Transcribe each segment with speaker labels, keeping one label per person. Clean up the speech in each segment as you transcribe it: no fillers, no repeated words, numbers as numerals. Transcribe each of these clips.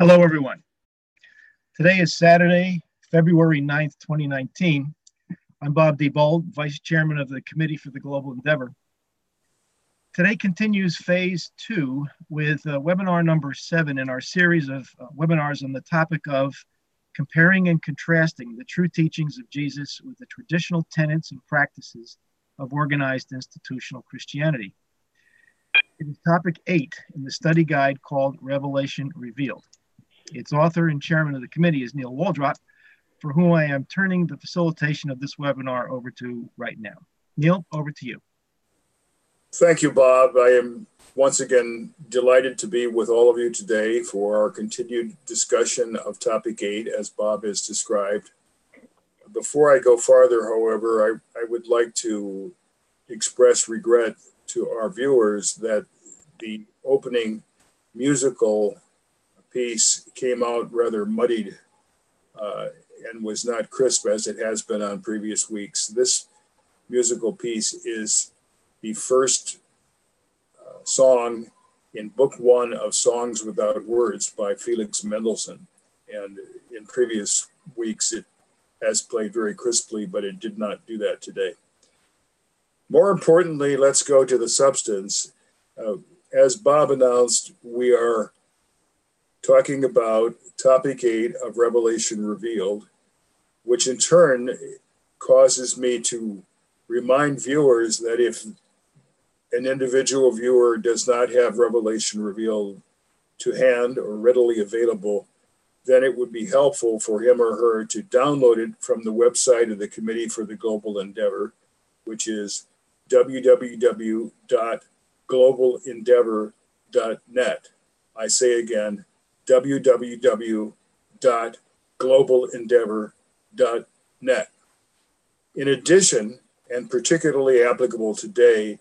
Speaker 1: Hello, everyone. Today is Saturday, February 9th, 2019. I'm Bob D. Bold, Vice Chairman of the Committee for the Global Endeavor. Today continues phase 2 with webinar number 7 in our series of webinars on the topic of comparing and contrasting the true teachings of Jesus with the traditional tenets and practices of organized institutional Christianity. It is topic 8 in the study guide called Revelation Revealed. Its author and chairman of the committee is Neil Waldrop, for whom I am turning the facilitation of this webinar over to right now. Neil, over to you.
Speaker 2: Thank you, Bob. I am once again delighted to be with all of you today for our continued discussion of topic 8, as Bob has described. Before I go farther, however, I would like to express regret to our viewers that the opening musical piece came out rather muddied and was not crisp as it has been on previous weeks. This musical piece is the first song in Book 1 of Songs Without Words by Felix Mendelssohn. And in previous weeks, it has played very crisply, but it did not do that today. More importantly, let's go to the substance. As Bob announced, we are talking about topic 8 of Revelation Revealed, which in turn causes me to remind viewers that if an individual viewer does not have Revelation Revealed to hand or readily available, then it would be helpful for him or her to download it from the website of the Committee for the Global Endeavor, which is www.globalendeavor.net. I say again, www.globalendeavor.net. In addition, and particularly applicable today,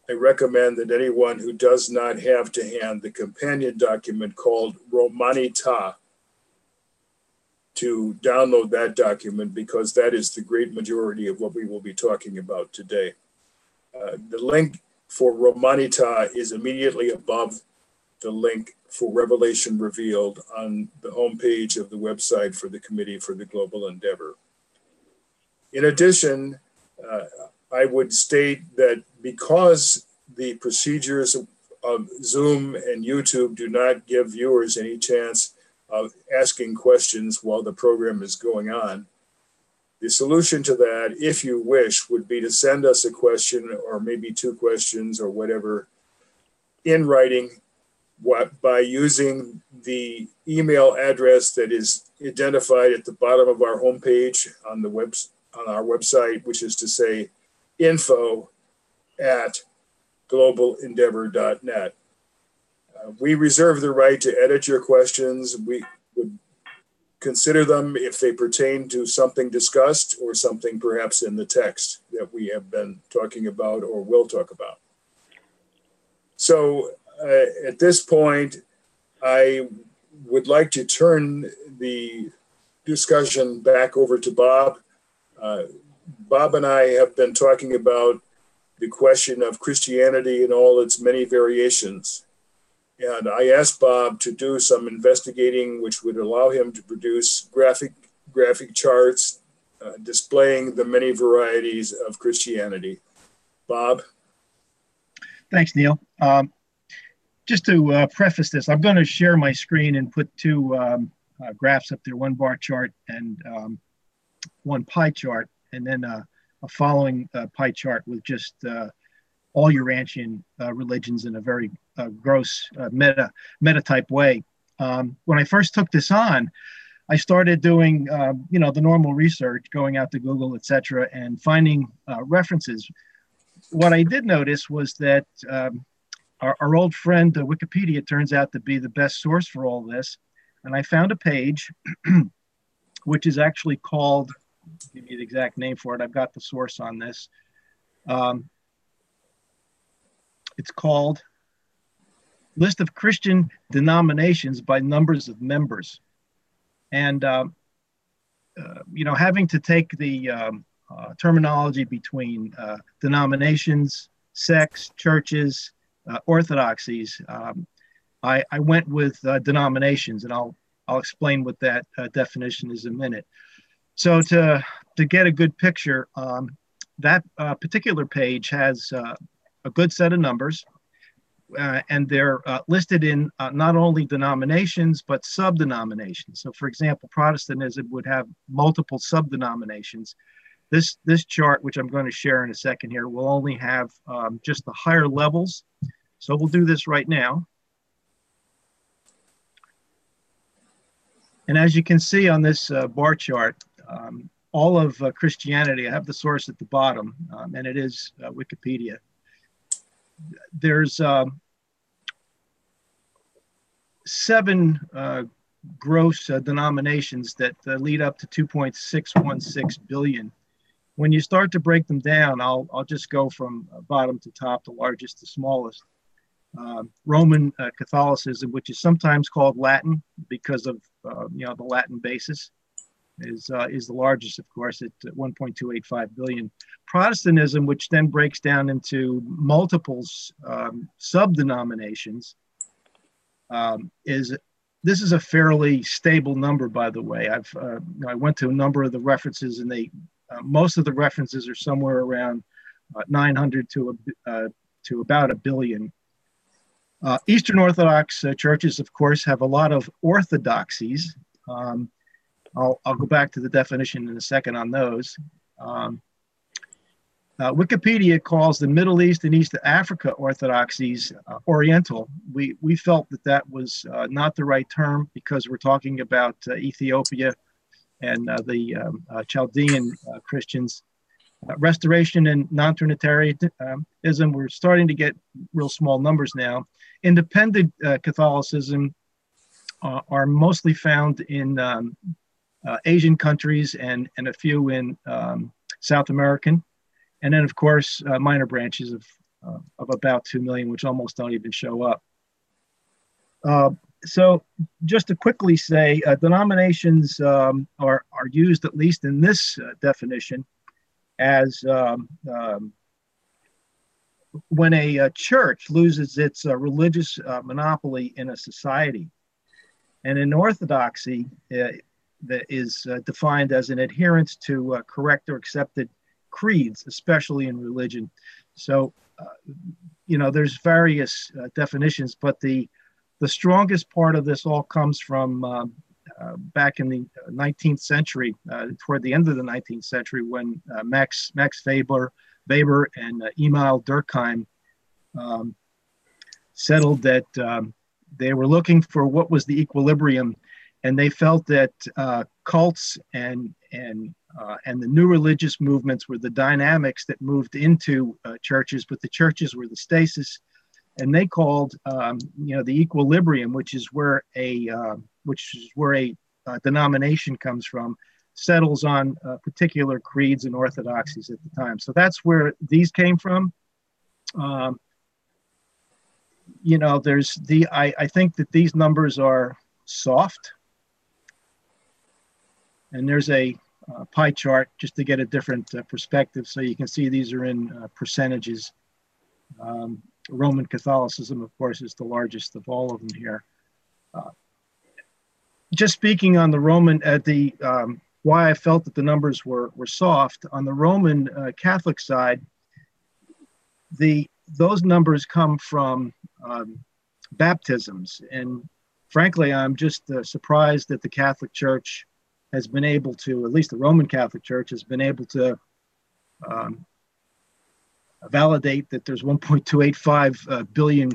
Speaker 2: I recommend that anyone who does not have to hand the companion document called Romanita to download that document, because that is the great majority of what we will be talking about today. The link for Romanita is immediately above the link for Revelation Revealed on the homepage of the website for the Committee for the Global Endeavor. In addition, I would state that because the procedures of Zoom and YouTube do not give viewers any chance of asking questions while the program is going on, the solution to that, if you wish, would be to send us a question or maybe 2 questions or whatever in writing by using the email address that is identified at the bottom of our homepage on our website, which is to say info@globalendeavor.net. We reserve the right to edit your questions. We would consider them if they pertain to something discussed or something perhaps in the text that we have been talking about or will talk about. So at this point, I would like to turn the discussion back over to Bob. Bob and I have been talking about the question of Christianity and all its many variations. And I asked Bob to do some investigating, which would allow him to produce graphic charts displaying the many varieties of Christianity. Bob?
Speaker 1: Thanks, Neil. Just to preface this, I'm going to share my screen and put 2 graphs up there, 1 bar chart and 1 pie chart, and then a following pie chart with just all Urantian religions in a very gross meta type way. When I first took this on, I started doing the normal research, going out to Google, etc., and finding references. What I did notice was that our old friend Wikipedia turns out to be the best source for all this, and I found a page which is actually called, I'll give you the exact name for it. I've got the source on this. It's called List of Christian Denominations by Numbers of Members. And, having to take the terminology between denominations, sects, churches, orthodoxies, I went with denominations, and I'll I'll explain what that definition is in a minute. So to get a good picture, that particular page has a good set of numbers, and they're listed in not only denominations, but sub-denominations. So for example, Protestantism would have multiple sub-denominations. This chart, which I'm going to share in a second here, will only have just the higher levels. So we'll do this right now. And as you can see on this bar chart, all of Christianity, I have the source at the bottom, and it is Wikipedia. There's 7 gross denominations that lead up to 2.616 billion. When you start to break them down, I'll just go from bottom to top, the largest to smallest. Roman Catholicism, which is sometimes called Latin because of the Latin basis, is the largest, of course, at 1.285 billion. Protestantism, which then breaks down into multiple sub-denominations, this is a fairly stable number, by the way. I went to a number of the references, and most of the references are somewhere around 900 to about a billion. Eastern Orthodox churches, of course, have a lot of orthodoxies. I'll go back to the definition in a second on those. Wikipedia calls the Middle East and East Africa orthodoxies Oriental. We felt that was not the right term because we're talking about Ethiopia and the Chaldean Christians. Restoration and non-Trinitarianism, we're starting to get real small numbers now. Independent Catholicism are mostly found in Asian countries and a few in South American. And then, of course, minor branches of about 2 million, which almost don't even show up. So just to quickly say, denominations are used, at least in this definition, as when a church loses its religious monopoly in a society. And in Orthodoxy, that is defined as an adherence to correct or accepted creeds, especially in religion. So, there's various definitions, but the strongest part of this all comes from back in the 19th century, toward the end of the 19th century, when Max Weber and Emil Durkheim settled that they were looking for what was the equilibrium, and they felt that cults and the new religious movements were the dynamics that moved into churches, but the churches were the stasis, and they called the equilibrium, which is where a denomination comes from, settles on particular creeds and orthodoxies at the time. So that's where these came from. I think that these numbers are soft. And there's a pie chart just to get a different perspective. So you can see these are in percentages. Roman Catholicism, of course, is the largest of all of them here. Just speaking on the Roman, why I felt that the numbers were soft, on the Roman Catholic side, those numbers come from baptisms. And frankly, I'm just surprised that the Catholic Church has been able to, at least the Roman Catholic Church has been able to validate that there's 1.285 billion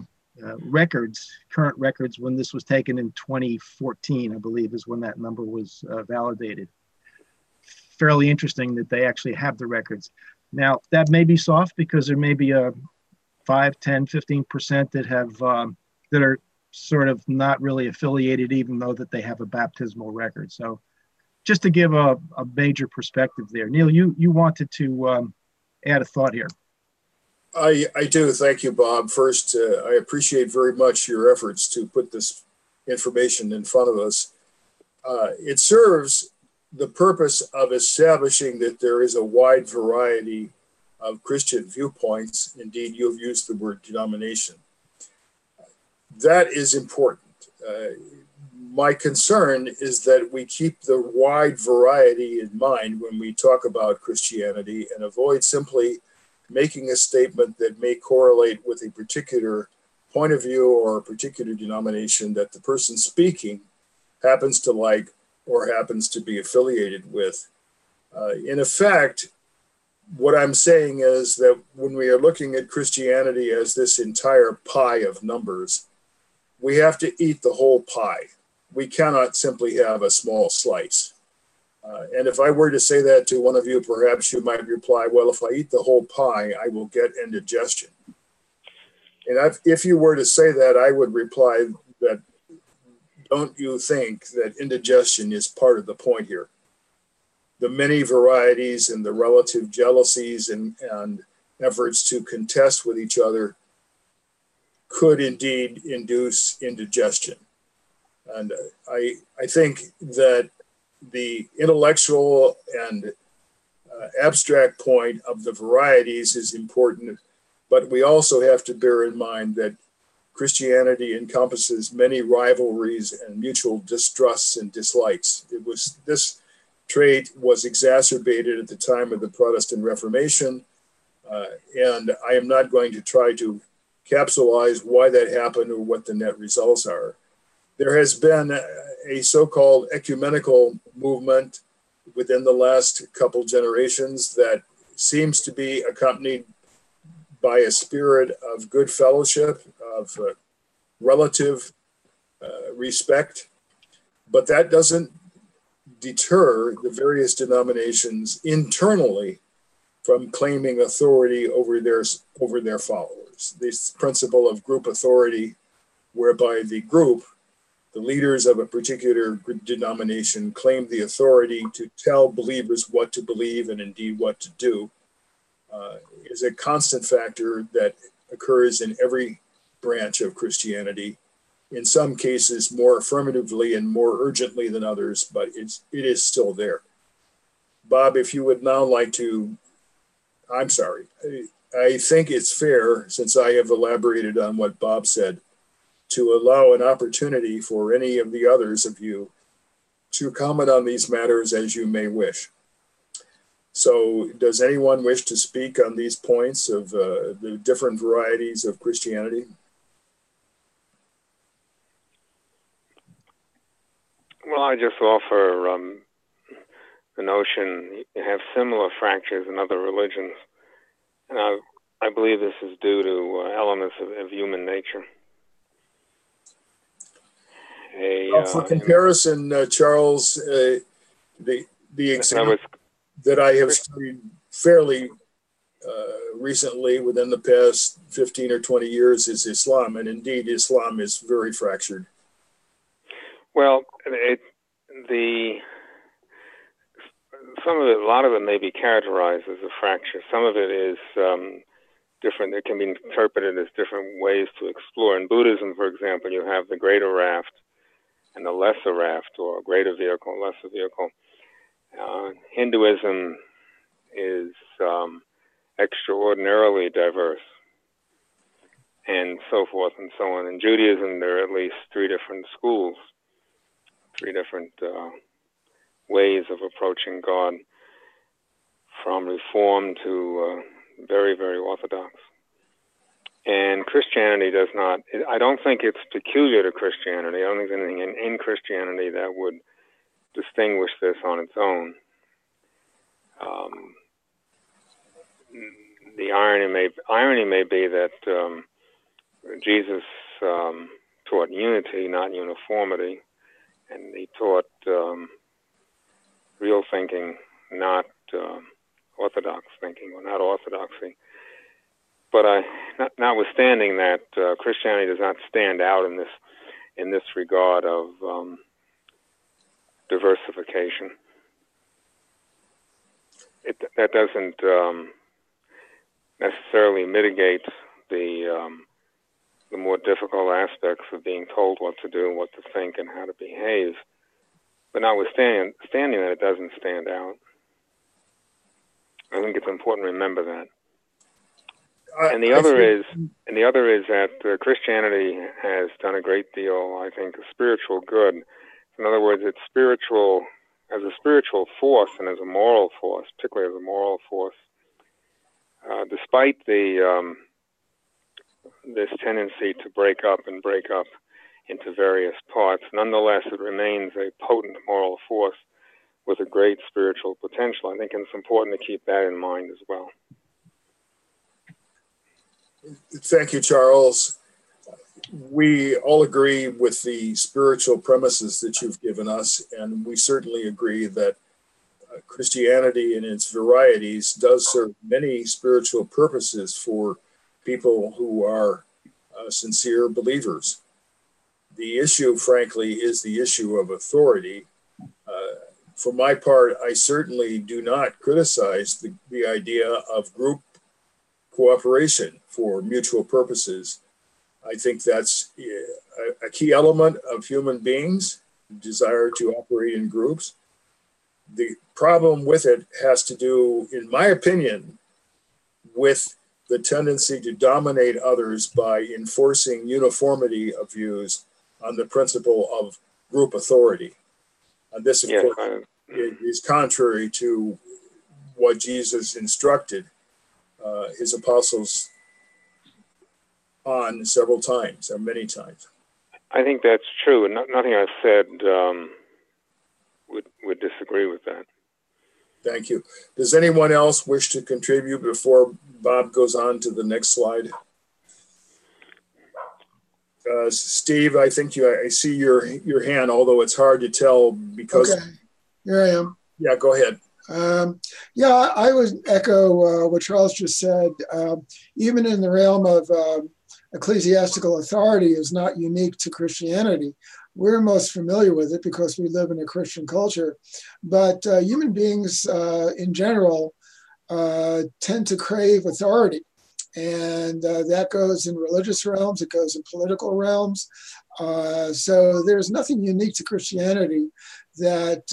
Speaker 1: current records, when this was taken in 2014, I believe, is when that number was validated. Fairly interesting that they actually have the records. Now, that may be soft because there may be a 5, 10, 15% that have that are sort of not really affiliated, even though that they have a baptismal record. So just to give a major perspective there. Neil, you wanted to add a thought here.
Speaker 2: I do. Thank you, Bob. First, I appreciate very much your efforts to put this information in front of us. It serves the purpose of establishing that there is a wide variety of Christian viewpoints. Indeed, you've used the word denomination. That is important. my concern is that we keep the wide variety in mind when we talk about Christianity and avoid simply making a statement that may correlate with a particular point of view or a particular denomination that the person speaking happens to like or happens to be affiliated with. In effect, what I'm saying is that when we are looking at Christianity as this entire pie of numbers, we have to eat the whole pie. We cannot simply have a small slice. And if I were to say that to one of you, perhaps you might reply, well, if I eat the whole pie, I will get indigestion. And if you were to say that, I would reply that don't you think that indigestion is part of the point here? The many varieties and the relative jealousies and efforts to contest with each other could indeed induce indigestion. And I think that the intellectual and abstract point of the varieties is important, but we also have to bear in mind that Christianity encompasses many rivalries and mutual distrusts and dislikes. This trait was exacerbated at the time of the Protestant Reformation, and I am not going to try to capsulize why that happened or what the net results are. There has been a so-called ecumenical movement within the last couple generations that seems to be accompanied by a spirit of good fellowship, of relative respect, but that doesn't deter the various denominations internally from claiming authority over their followers. This principle of group authority, whereby the group, the leaders of a particular denomination, claim the authority to tell believers what to believe and indeed what to do, is a constant factor that occurs in every branch of Christianity, in some cases more affirmatively and more urgently than others, but it is still there. Bob, if you would now like to, I'm sorry, I think it's fair, since I have elaborated on what Bob said, to allow an opportunity for any of the others of you to comment on these matters as you may wish. So does anyone wish to speak on these points of the different varieties of Christianity?
Speaker 3: Well, I just offer the notion you have similar fractures in other religions. And I believe this is due to elements of human nature.
Speaker 2: Well, for comparison, Charles, the example that I have studied fairly recently within the past 15 or 20 years is Islam, and indeed Islam is very fractured.
Speaker 3: Well, a lot of it may be characterized as a fracture. Some of it is different. It can be interpreted as different ways to explore. In Buddhism, for example, you have the greater raft and the lesser raft, or greater vehicle, lesser vehicle. Hinduism is extraordinarily diverse, and so forth and so on. In Judaism, there are at least three different schools, three different ways of approaching God, from Reform to very, very Orthodox. And Christianity does not, I don't think it's peculiar to Christianity. I don't think there's anything in Christianity that would distinguish this on its own. The irony may be that Jesus taught unity, not uniformity, and he taught real thinking, not orthodox thinking, or not orthodoxy. But notwithstanding that, Christianity does not stand out in this regard of diversification. That doesn't necessarily mitigate the more difficult aspects of being told what to do, what to think, and how to behave. But notwithstanding that, it doesn't stand out. I think it's important to remember that. And the other is that Christianity has done a great deal, I think, of spiritual good In other words, it's spiritual, as a spiritual force and as a moral force, particularly as a moral force. Despite this tendency to break up into various parts, nonetheless, it remains a potent moral force with a great spiritual potential. I think it's important to keep that in mind as well.
Speaker 2: Thank you, Charles. We all agree with the spiritual premises that you've given us, and we certainly agree that Christianity in its varieties does serve many spiritual purposes for people who are sincere believers. The issue, frankly, is the issue of authority. For my part, I certainly do not criticize the idea of group cooperation for mutual purposes. I think that's a key element of human beings, desire to operate in groups. The problem with it has to do, in my opinion, with the tendency to dominate others by enforcing uniformity of views on the principle of group authority. And this, of course, is contrary to what Jesus instructed his apostles on several times, or many times.
Speaker 3: I think that's true, and nothing I've said would disagree with that.
Speaker 2: Thank you. Does anyone else wish to contribute before Bob goes on to the next slide? Steve, I think I see your hand, although it's hard to tell because.
Speaker 4: Okay, here I am.
Speaker 2: Yeah, go ahead.
Speaker 4: Yeah, I would echo what Charles just said. Even in the realm of ecclesiastical authority is not unique to Christianity. We're most familiar with it because we live in a Christian culture. But human beings in general tend to crave authority. And that goes in religious realms, it goes in political realms. So there's nothing unique to Christianity that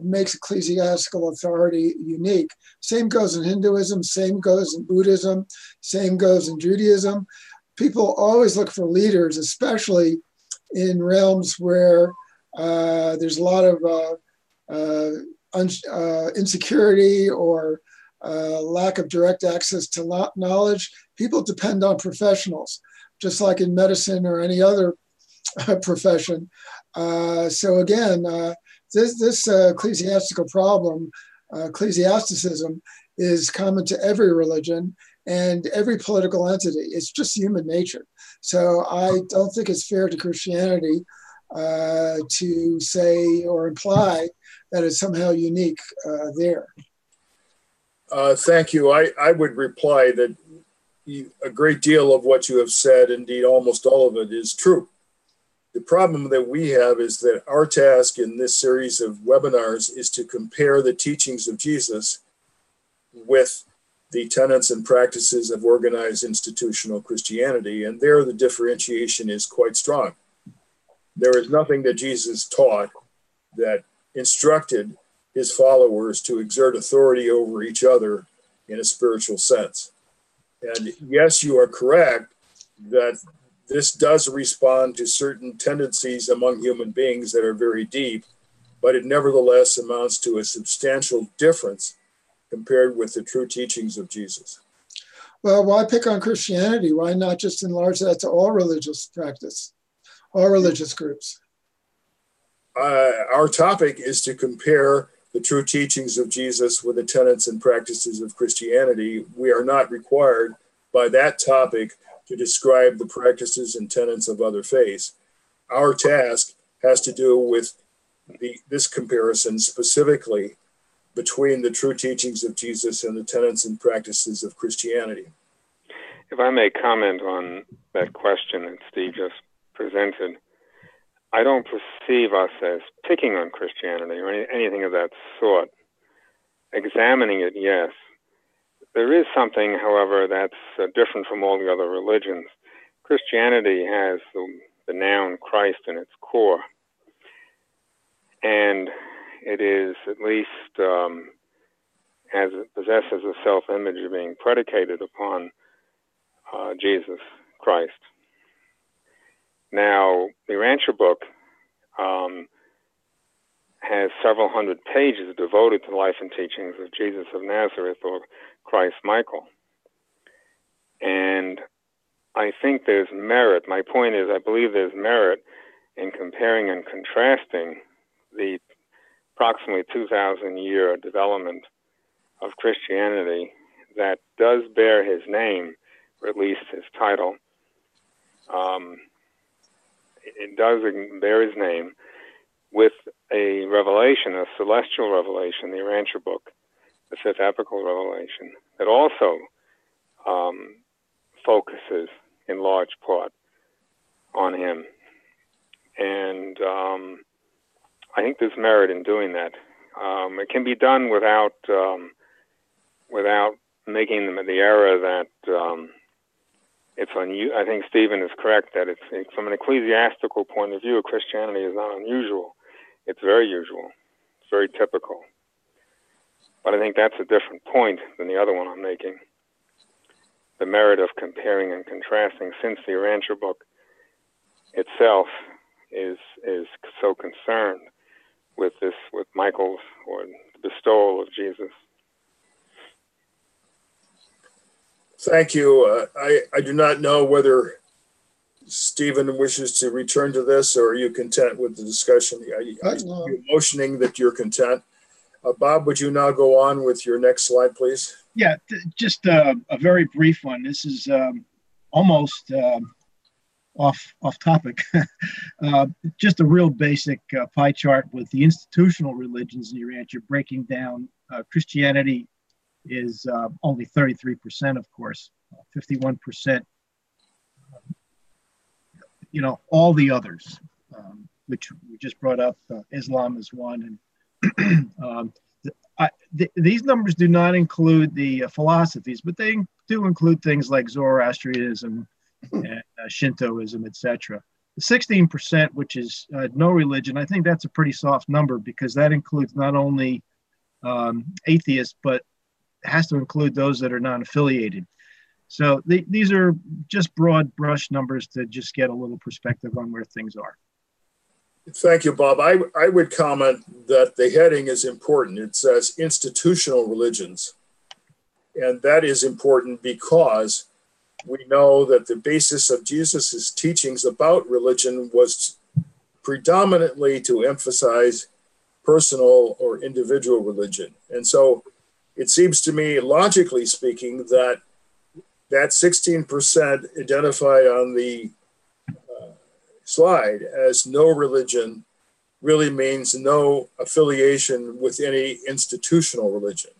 Speaker 4: makes ecclesiastical authority unique. Same goes in Hinduism, same goes in Buddhism, same goes in Judaism. People always look for leaders, especially in realms where there's a lot of insecurity or lack of direct access to knowledge. People depend on professionals, just like in medicine or any other profession. So again, this ecclesiastical problem, ecclesiasticism, is common to every religion and every political entity. It's just human nature. So I don't think it's fair to Christianity to say or imply that it's somehow unique there.
Speaker 2: Thank you. I would reply that a great deal of what you have said, indeed almost all of it, is true. The problem that we have is that our task in this series of webinars is to compare the teachings of Jesus with the tenets and practices of organized institutional Christianity, and there the differentiation is quite strong. There is nothing that Jesus taught that instructed his followers to exert authority over each other in a spiritual sense. And yes, you are correct that this does respond to certain tendencies among human beings that are very deep, but it nevertheless amounts to a substantial difference compared with the true teachings of Jesus.
Speaker 4: Well, why pick on Christianity? Why not just enlarge that to all religious practice, all religious groups?
Speaker 2: Our topic is to compare the true teachings of Jesus with the tenets and practices of Christianity. We are not required by that topic to describe the practices and tenets of other faiths. Our task has to do with this comparison specifically between the true teachings of Jesus and the tenets and practices of Christianity.
Speaker 3: If I may comment on that question that Steve just presented, I don't perceive us as picking on Christianity or anything of that sort. Examining it, yes. There is something, however, that's different from all the other religions. Christianity has the noun Christ in its core. And it is at least possesses a self-image of being predicated upon Jesus Christ. Now, the Rancher book has several hundred pages devoted to the life and teachings of Jesus of Nazareth, or Christ Michael. And I think there's merit. My point is, I believe there's merit in comparing and contrasting the approximately 2,000-year development of Christianity that does bear his name, or at least his title. It does bear his name, with a revelation, a celestial revelation, the Urantia book, the fifth epical revelation, that also focuses in large part on him. And I think there's merit in doing that. It can be done without making the error that it's unusual. I think Stephen is correct that it's from an ecclesiastical point of view, Christianity is not unusual. It's very usual. It's very typical. But I think that's a different point than the other one I'm making. The merit of comparing and contrasting, since the Urantia book itself is so concerned with Michael's, or the bestowal of Jesus.
Speaker 2: Thank you. I do not know whether Stephen wishes to return to this, or are you content with the discussion? You're motioning that you're content. Bob, would you now go on with your next slide, please?
Speaker 1: Yeah, just a very brief one. This is almost off topic. Just a real basic pie chart with the institutional religions in Urantia breaking down. Christianity is only 33%, of course, 51%. All the others, which we just brought up, Islam is one, and these numbers do not include the philosophies, but they do include things like Zoroastrianism and Shintoism, etc. The 16%, which is no religion, I think that's a pretty soft number, because that includes not only atheists, but has to include those that are non-affiliated. So these are just broad brush numbers to just get a little perspective on where things are.
Speaker 2: Thank you, Bob. I would comment that the heading is important. It says institutional religions. And that is important because we know that the basis of Jesus's teachings about religion was predominantly to emphasize personal or individual religion. And so it seems to me, logically speaking, that 16% identified on the slide as no religion really means no affiliation with any institutional religion.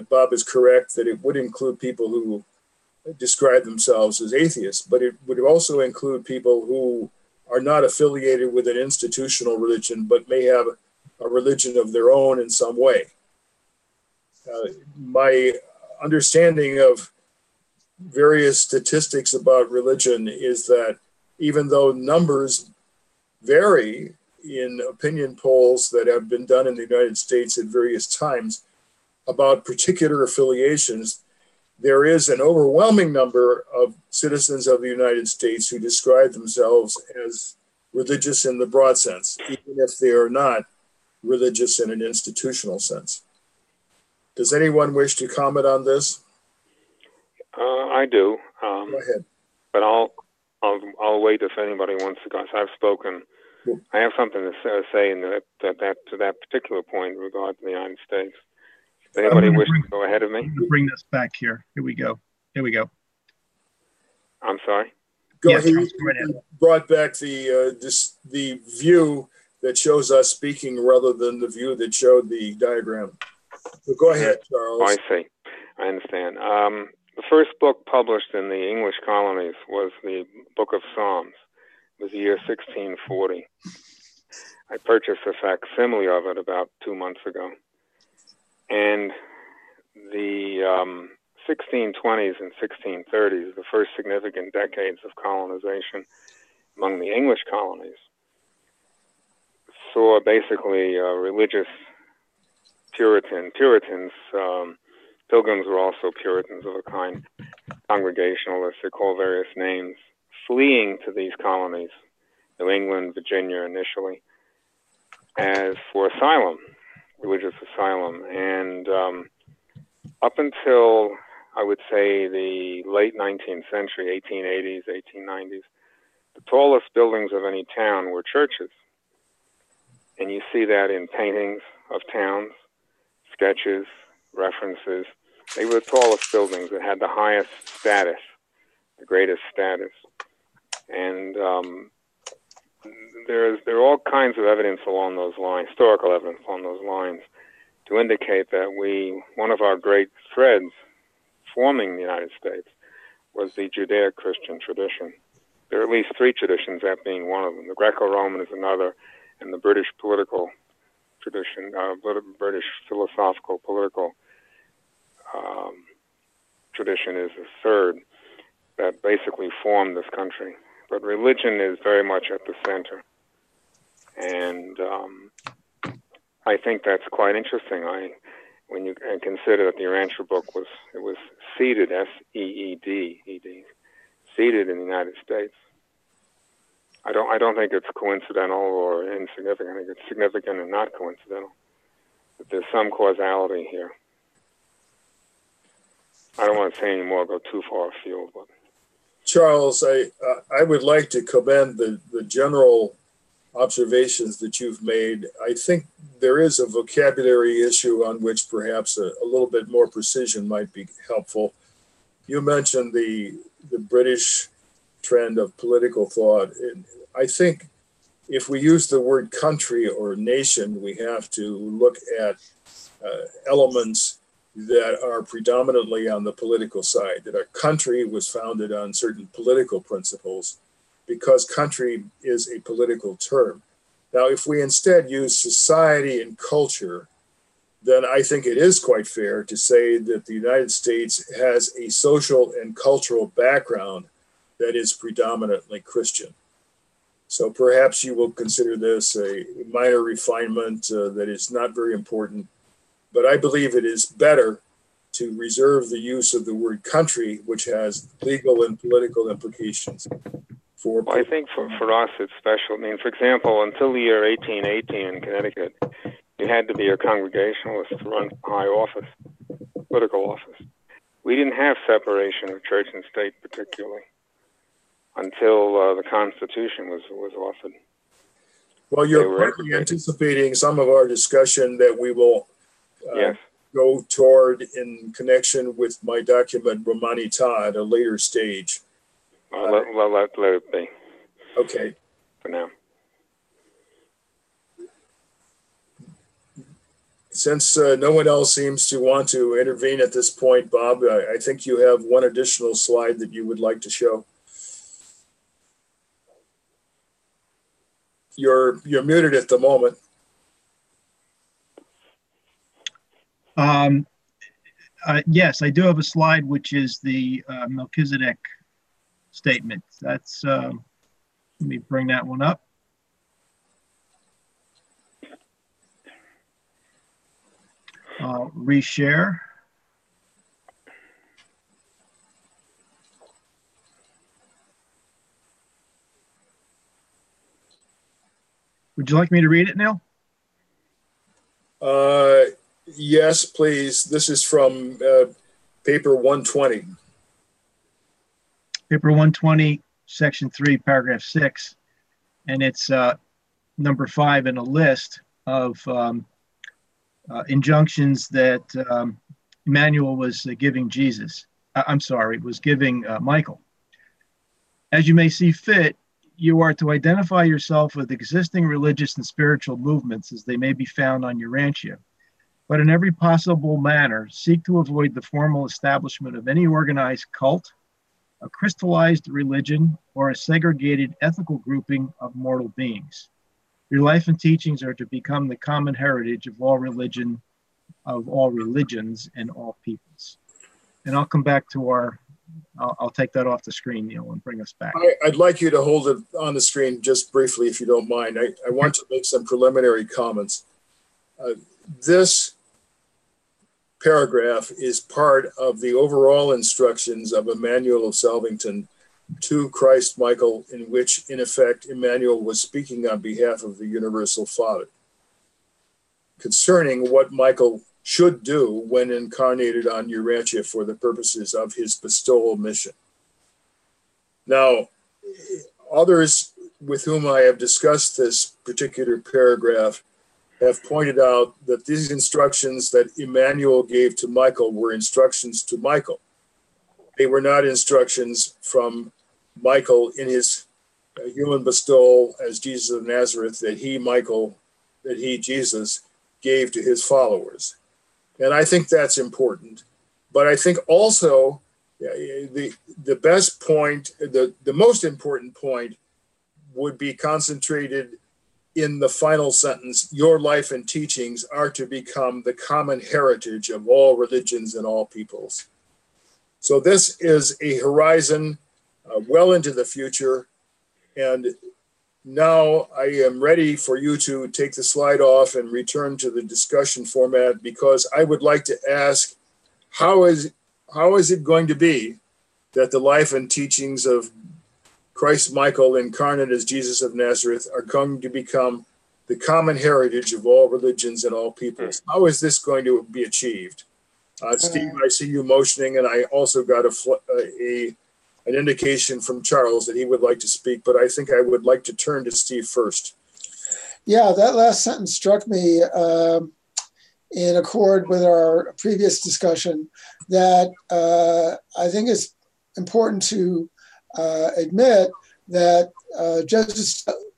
Speaker 2: Bob is correct that it would include people who describe themselves as atheists, but it would also include people who are not affiliated with an institutional religion, but may have a religion of their own in some way. My understanding of various statistics about religion is that even though numbers vary in opinion polls that have been done in the United States at various times about particular affiliations, there is an overwhelming number of citizens of the United States who describe themselves as religious in the broad sense, even if they are not religious in an institutional sense. Does anyone wish to comment on this?
Speaker 3: I do.
Speaker 2: Go ahead.
Speaker 3: But I'll wait if anybody wants to go. So I've spoken. I have something to say in to that particular point in regard to the United States. Does anybody wish to go ahead of me?
Speaker 1: Bring this back here. Here we go.
Speaker 3: I'm sorry?
Speaker 2: Go ahead. You brought back the view that shows us speaking rather than the view that showed the diagram. So go ahead, Charles.
Speaker 3: Oh, I see. I understand. The first book published in the English colonies was the Book of Psalms. It was the year 1640. I purchased a facsimile of it about 2 months ago. And the 1620s and 1630s, the first significant decades of colonization among the English colonies, saw basically religious Puritans. Pilgrims were also Puritans of a kind, Congregationalists, they call various names, fleeing to these colonies New England, Virginia initially, as for asylum, religious asylum. And up until, I would say, the late 19th century, 1880s, 1890s, the tallest buildings of any town were churches. And you see that in paintings of towns, sketches, references. They were the tallest buildings that had the highest status, the greatest status. And there are all kinds of evidence along those lines, historical evidence along those lines, to indicate that one of our great threads forming the United States was the Judeo-Christian tradition. There are at least three traditions, that being one of them. The Greco-Roman is another, and the British political tradition, British philosophical political tradition is a third that basically formed this country. But religion is very much at the center. And I think that's quite interesting. When you consider that the Urantia book was seeded, S-E-E-D, seeded in the United States. I don't think it's coincidental or insignificant. I think it's significant and not coincidental. But there's some causality here. I don't want to say any more, go too far afield. But
Speaker 2: Charles, I would like to commend the general observations that you've made. I think there is a vocabulary issue on which perhaps a little bit more precision might be helpful. You mentioned the British trend of political thought. And I think if we use the word country or nation, we have to look at elements that are predominantly on the political side, that our country was founded on certain political principles because country is a political term. Now, if we instead use society and culture, then I think it is quite fair to say that the United States has a social and cultural background that is predominantly Christian. So perhaps you will consider this a minor refinement that is not very important, but I believe it is better to reserve the use of the word country, which has legal and political implications.
Speaker 3: Well, I think for us it's special. I mean, for example, until the year 1818 in Connecticut, you had to be a Congregationalist to run high office, political office. We didn't have separation of church and state particularly until the Constitution was authored.
Speaker 2: Well, you're partly anticipating some of our discussion that we will go toward in connection with my document Romanità at a later stage.
Speaker 3: Let it be.
Speaker 2: Okay.
Speaker 3: For now.
Speaker 2: Since no one else seems to want to intervene at this point, Bob, I think you have one additional slide that you would like to show. You're muted at the moment.
Speaker 1: Yes, I do have a slide, which is the Melchizedek statement. That's, let me bring that one up. Reshare. Would you like me to read it now?
Speaker 2: Yes, please. This is from paper 120.
Speaker 1: Paper 120, section 3, paragraph 6. And it's number 5 in a list of injunctions that Emmanuel was giving Jesus. Was giving Michael. As you may see fit, you are to identify yourself with existing religious and spiritual movements as they may be found on Urantia, but in every possible manner, seek to avoid the formal establishment of any organized cult, a crystallized religion, or a segregated ethical grouping of mortal beings. Your life and teachings are to become the common heritage of all religions and all peoples. And I'll come back to I'll take that off the screen, Neil, and bring us back.
Speaker 2: I'd like you to hold it on the screen just briefly, if you don't mind. I want to make some preliminary comments. This paragraph is part of the overall instructions of Emmanuel of Salvington to Christ Michael, in which, in effect, Emmanuel was speaking on behalf of the Universal Father concerning what Michael should do when incarnated on Urantia for the purposes of his bestowal mission. Now, others with whom I have discussed this particular paragraph have pointed out that these instructions that Emmanuel gave to Michael were instructions to Michael. They were not instructions from Michael in his human bestowal as Jesus of Nazareth that he, Jesus, gave to his followers. And I think that's important. But I think also the best point, the most important point would be concentrated in the final sentence: your life and teachings are to become the common heritage of all religions and all peoples. So this is a horizon well into the future. And now I am ready for you to take the slide off and return to the discussion format, because I would like to ask, how is it going to be that the life and teachings of Christ Michael, incarnate as Jesus of Nazareth, are going to become the common heritage of all religions and all peoples? How is this going to be achieved? Steve, I see you motioning, and I also got an indication from Charles that he would like to speak, but I think I would like to turn to Steve first.
Speaker 4: Yeah, that last sentence struck me in accord with our previous discussion, that I think it's important to admit that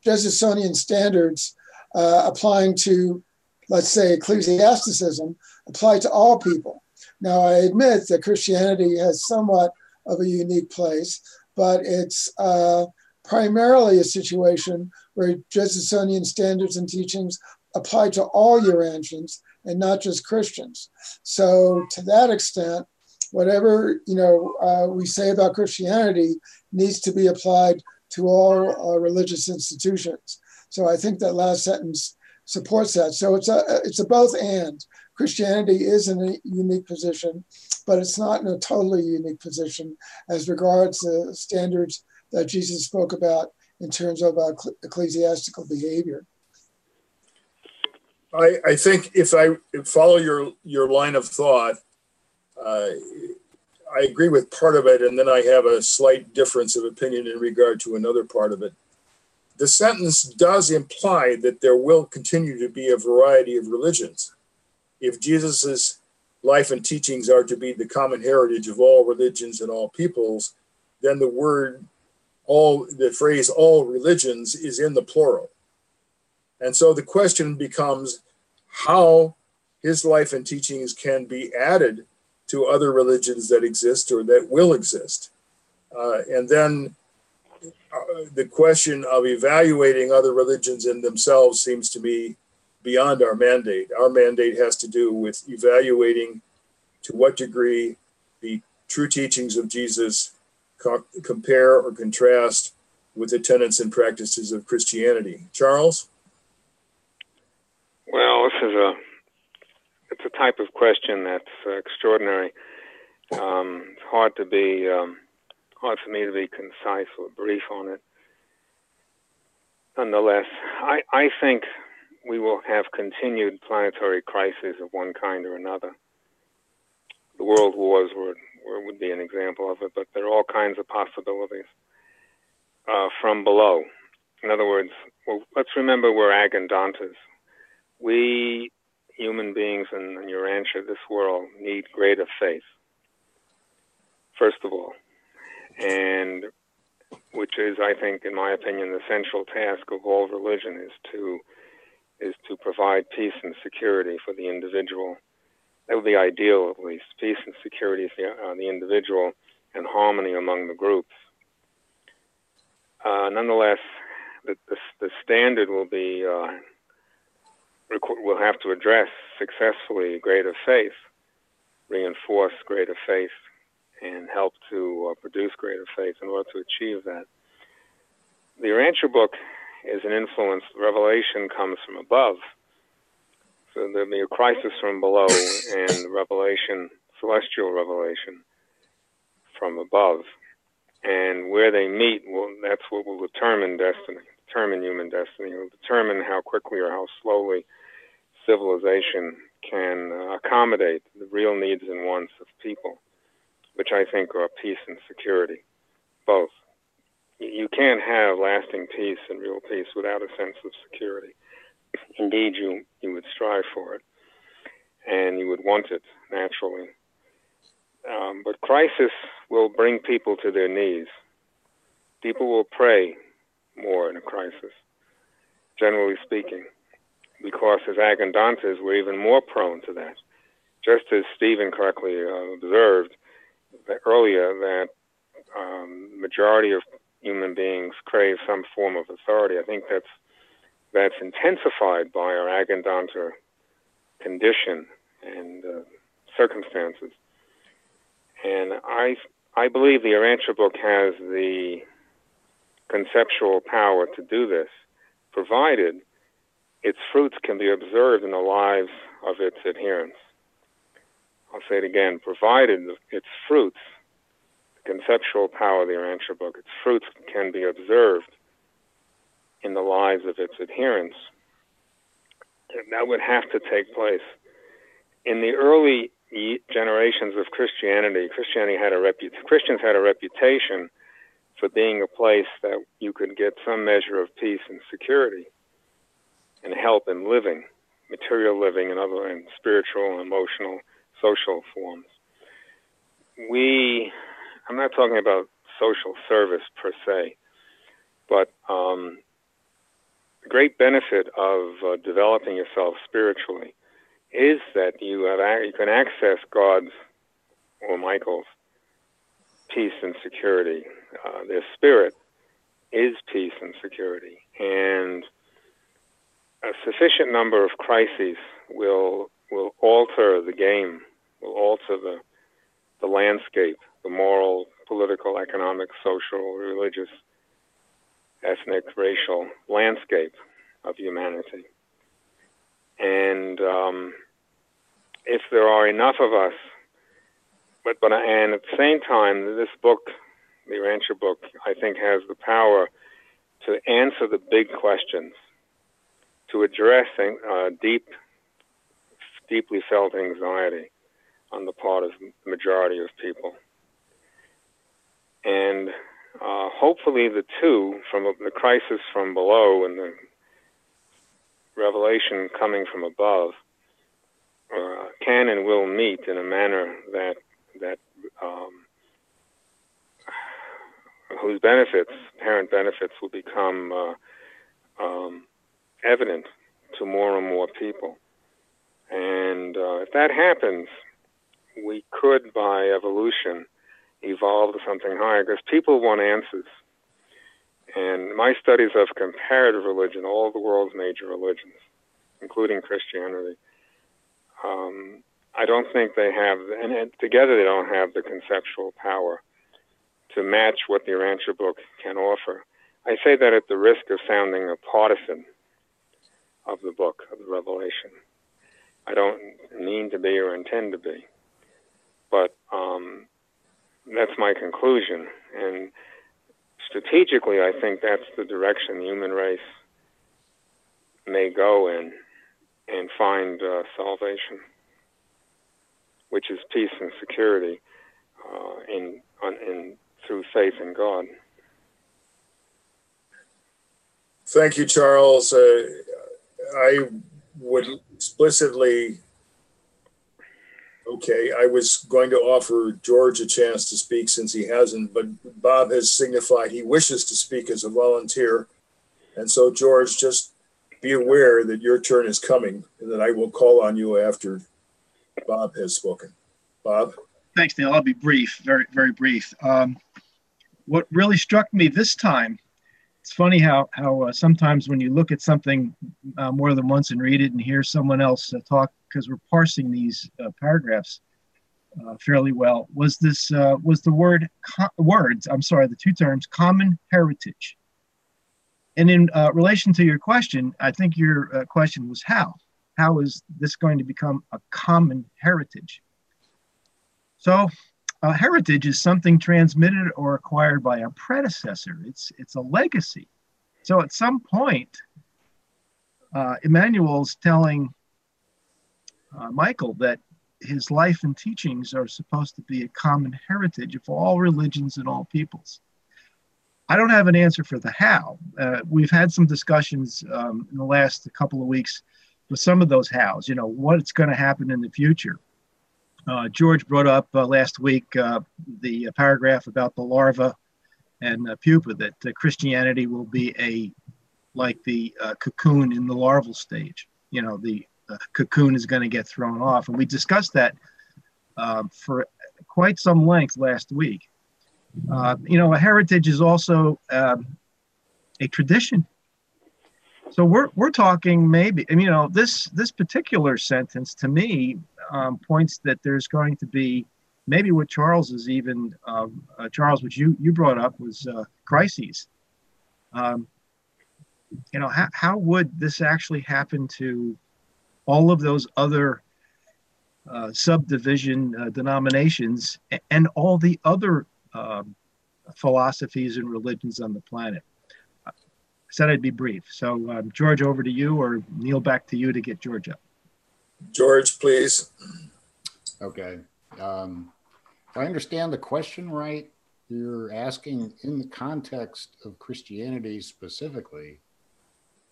Speaker 4: Jesusonian standards applying to, let's say, ecclesiasticism, apply to all people. Now, I admit that Christianity has somewhat of a unique place, but it's primarily a situation where Jesusonian standards and teachings apply to all Urantians and not just Christians. So to that extent, whatever we say about Christianity needs to be applied to all religious institutions. So I think that last sentence supports that. So it's a both and. Christianity is in a unique position, but it's not in a totally unique position as regards the standards that Jesus spoke about in terms of ecclesiastical behavior.
Speaker 2: I think if I follow your line of thought, I agree with part of it, and then I have a slight difference of opinion in regard to another part of it. The sentence does imply that there will continue to be a variety of religions. If Jesus's life and teachings are to be the common heritage of all religions and all peoples, then the phrase all religions is in the plural. And so the question becomes how his life and teachings can be added to other religions that exist or that will exist. And then the question of evaluating other religions in themselves seems to me beyond our mandate. Our mandate has to do with evaluating to what degree the true teachings of Jesus compare or contrast with the tenets and practices of Christianity. Charles?
Speaker 3: Well, it's a type of question that's extraordinary. It's hard for me to be concise or brief on it. Nonetheless, I think we will have continued planetary crises of one kind or another. The world wars would be an example of it, but there are all kinds of possibilities from below. In other words, let's remember we're agendantes. We, human beings in Urantia, this world, need greater faith, first of all, and which is, I think, in my opinion, the central task of all religion is to provide peace and security for the individual. That would be ideal, at least. Peace and security for the individual and harmony among the groups. Nonetheless, the standard will be, we'll have to address successfully greater faith, reinforce greater faith, and help to produce greater faith in order to achieve that. The Urantia book is an influence. Revelation comes from above. So there'll be a crisis from below and revelation, celestial revelation from above. And where they meet, well, that's what will determine destiny, determine human destiny. It will determine how quickly or how slowly civilization can accommodate the real needs and wants of people, which I think are peace and security, both. You can't have lasting peace and real peace without a sense of security. Indeed, you would strive for it, and you would want it naturally. But crisis will bring people to their knees. People will pray more in a crisis, generally speaking, because as Agandantas, we're even more prone to that. Just as Stephen correctly observed earlier, that majority of human beings crave some form of authority. I think that's intensified by our Agandanta condition and circumstances. And I believe the Urantia book has the conceptual power to do this, provided its fruits can be observed in the lives of its adherents. I'll say it again, provided its fruits, the conceptual power of the Urantia book, its fruits can be observed in the lives of its adherents, that would have to take place. In the early generations of Christianity, Christians had a reputation for being a place that you could get some measure of peace and security and help in living, material living and other and spiritual, emotional, social forms. I'm not talking about social service per se, but the great benefit of developing yourself spiritually is that you can access God's or Michael's peace and security. Their spirit is peace and security, and a sufficient number of crises will alter the game, will alter the landscape, the moral, political, economic, social, religious, ethnic, racial landscape of humanity. And if there are enough of us, and at the same time, this book, the Urantia book, I think has the power to answer the big questions, to address deeply felt anxiety on the part of the majority of people. And hopefully the two, from the crisis from below and the revelation coming from above, can and will meet in a manner that whose apparent benefits, will become evident to more and more people. And if that happens, we could, by evolution, evolve to something higher, because people want answers. And my studies of comparative religion, all the world's major religions, including Christianity, I don't think they have, and together they don't have the conceptual power to match what the Urantia book can offer. I say that at the risk of sounding a partisan of the book, of the Revelation. I don't mean to be or intend to be, but that's my conclusion. And strategically, I think that's the direction the human race may go in and find salvation, which is peace and security through faith in God.
Speaker 2: Thank you, Charles. I would explicitly, I was going to offer George a chance to speak since he hasn't, but Bob has signified he wishes to speak as a volunteer. And so, George, just be aware that your turn is coming and that I will call on you after Bob has spoken. Bob?
Speaker 1: Thanks, Neil. I'll be brief, very, very brief. What really struck me this time, it's funny how sometimes when you look at something more than once and read it and hear someone else talk, because we're parsing these paragraphs fairly well, was the two terms, common heritage. And in relation to your question, I think your question was how? How is this going to become a common heritage? So A heritage is something transmitted or acquired by a predecessor. It's a legacy. So at some point, Emmanuel's telling Michael that his life and teachings are supposed to be a common heritage of all religions and all peoples. I don't have an answer for the how. We've had some discussions in the last couple of weeks with some of those hows, you know, what's going to happen in the future. George brought up last week the paragraph about the larva and pupa, that Christianity will be like the cocoon in the larval stage. You know, the cocoon is going to get thrown off. And we discussed that for quite some length last week. You know, a heritage is also a tradition. So we're talking maybe, and you know, this particular sentence to me points that there's going to be maybe what Charles is even Charles, which you brought up, was crises. You know, how would this actually happen to all of those other subdivision denominations and all the other philosophies and religions on the planet? I said I'd be brief. So George, over to you, or Neil, back to you to get George up.
Speaker 2: George, please.
Speaker 5: Okay. If I understand the question right, you're asking in the context of Christianity specifically,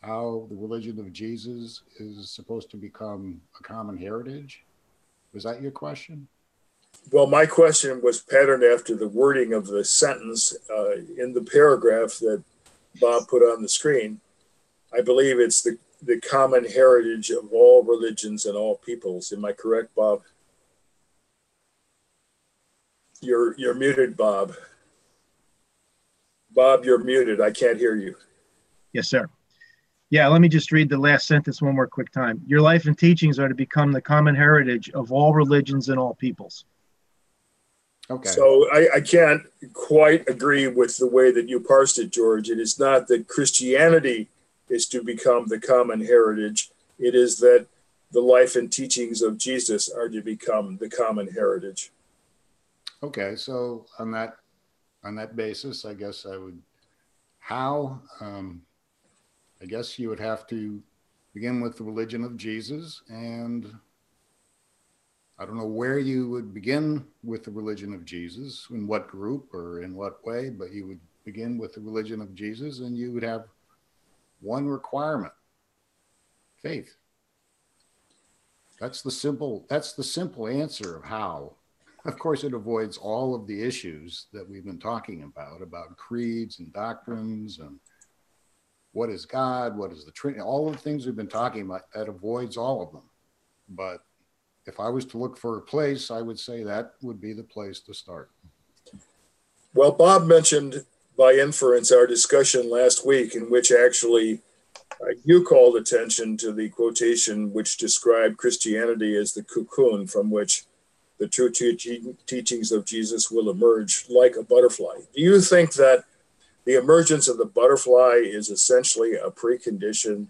Speaker 5: how the religion of Jesus is supposed to become a common heritage? Was that your question?
Speaker 2: Well, my question was patterned after the wording of the sentence in the paragraph that Bob put on the screen. I believe it's the common heritage of all religions and all peoples. Am I correct, Bob? You're muted, Bob. Bob, you're muted. I can't hear you.
Speaker 1: Yes, sir. Yeah, let me just read the last sentence one more quick time. Your life and teachings are to become the common heritage of all religions and all peoples.
Speaker 5: Okay.
Speaker 2: So I can't quite agree with the way that you parsed it, George. It is not that Christianity is to become the common heritage. It is that the life and teachings of Jesus are to become the common heritage.
Speaker 5: Okay, so on that basis, I guess I would, I guess you would have to begin with the religion of Jesus, and I don't know where you would begin with the religion of Jesus, in what group or in what way, but you would begin with the religion of Jesus, and you would have one requirement: faith. That's the simple answer of how. Of course, it avoids all of the issues that we've been talking about creeds and doctrines and what is God, what is the Trinity, all of the things we've been talking about. That avoids all of them. But if I was to look for a place, I would say that would be the place to start.
Speaker 2: Well, Bob mentioned by inference our discussion last week, in which actually you called attention to the quotation which described Christianity as the cocoon from which the true teachings of Jesus will emerge like a butterfly. Do you think that the emergence of the butterfly is essentially a precondition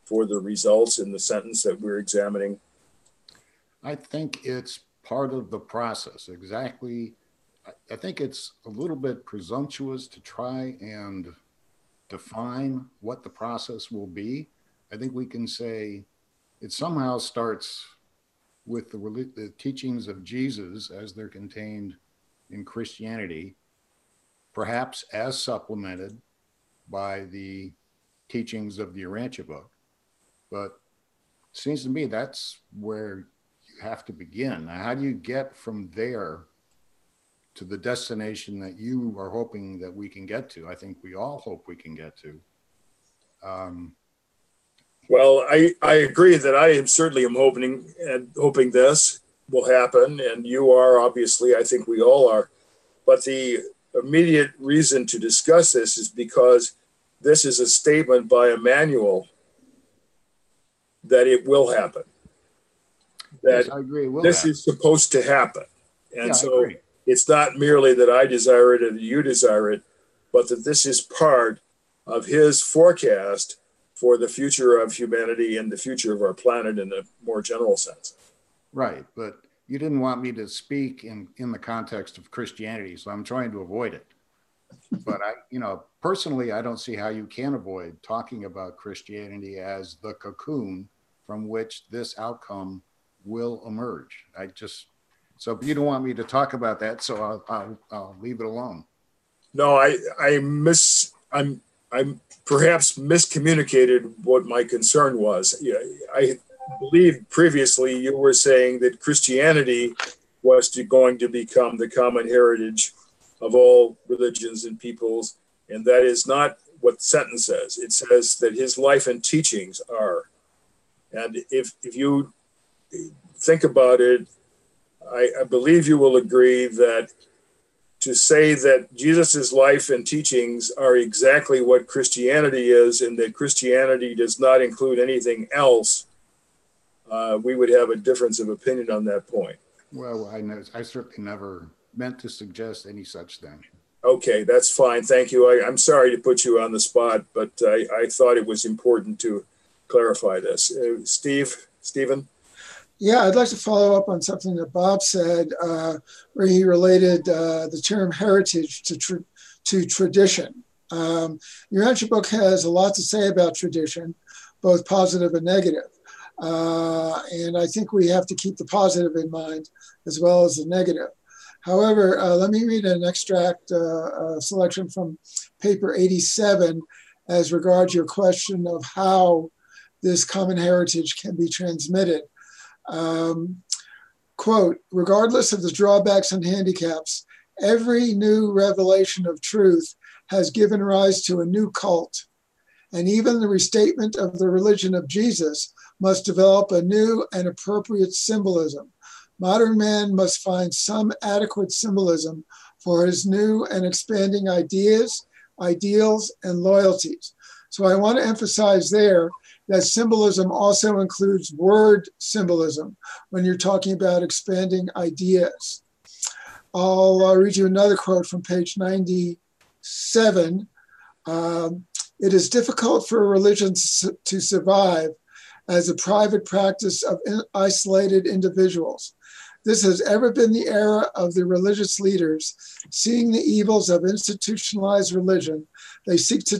Speaker 2: for the results in the sentence that we're examining?
Speaker 5: I think it's part of the process. Exactly. I think it's a little bit presumptuous to try and define what the process will be. I think we can say it somehow starts with the teachings of Jesus as they're contained in Christianity, perhaps as supplemented by the teachings of the Urantia book. But it seems to me that's where you have to begin. Now, how do you get from there to the destination that you are hoping that we can get to? I think we all hope we can get to.
Speaker 2: Well, I agree that I am certainly hoping this will happen, and you are, obviously, I think we all are. But the immediate reason to discuss this is because this is a statement by Emmanuel that it will happen. That
Speaker 5: yes, I agree.
Speaker 2: This is supposed to happen. And
Speaker 5: yeah,
Speaker 2: so it's not merely that I desire it and you desire it, but that this is part of his forecast for the future of humanity and the future of our planet in a more general sense.
Speaker 5: Right. But you didn't want me to speak in the context of Christianity, so I'm trying to avoid it. But personally, I don't see how you can avoid talking about Christianity as the cocoon from which this outcome will emerge. So you don't want me to talk about that, so I'll leave it alone.
Speaker 2: No, I perhaps miscommunicated what my concern was. Yeah, I believe previously you were saying that Christianity was going to become the common heritage of all religions and peoples, and that is not what the sentence says. It says that his life and teachings are. And if you think about it, I believe you will agree that to say that Jesus's life and teachings are exactly what Christianity is, and that Christianity does not include anything else, we would have a difference of opinion on that point.
Speaker 5: Well, I certainly never meant to suggest any such thing.
Speaker 2: Okay, that's fine. Thank you. I'm sorry to put you on the spot, but I thought it was important to clarify this. Stephen?
Speaker 4: Yeah, I'd like to follow up on something that Bob said, where he related the term heritage to tradition. Your answer book has a lot to say about tradition, both positive and negative. And I think we have to keep the positive in mind as well as the negative. However, let me read an extract, selection from paper 87 as regards your question of how this common heritage can be transmitted. Quote, regardless of the drawbacks and handicaps, every new revelation of truth has given rise to a new cult. And even the restatement of the religion of Jesus must develop a new and appropriate symbolism. Modern man must find some adequate symbolism for his new and expanding ideas, ideals, and loyalties. So I want to emphasize there that symbolism also includes word symbolism when you're talking about expanding ideas. I'll read you another quote from page 97. It is difficult for a religion to survive as a private practice of isolated individuals. This has ever been the era of the religious leaders. Seeing the evils of institutionalized religion, they seek to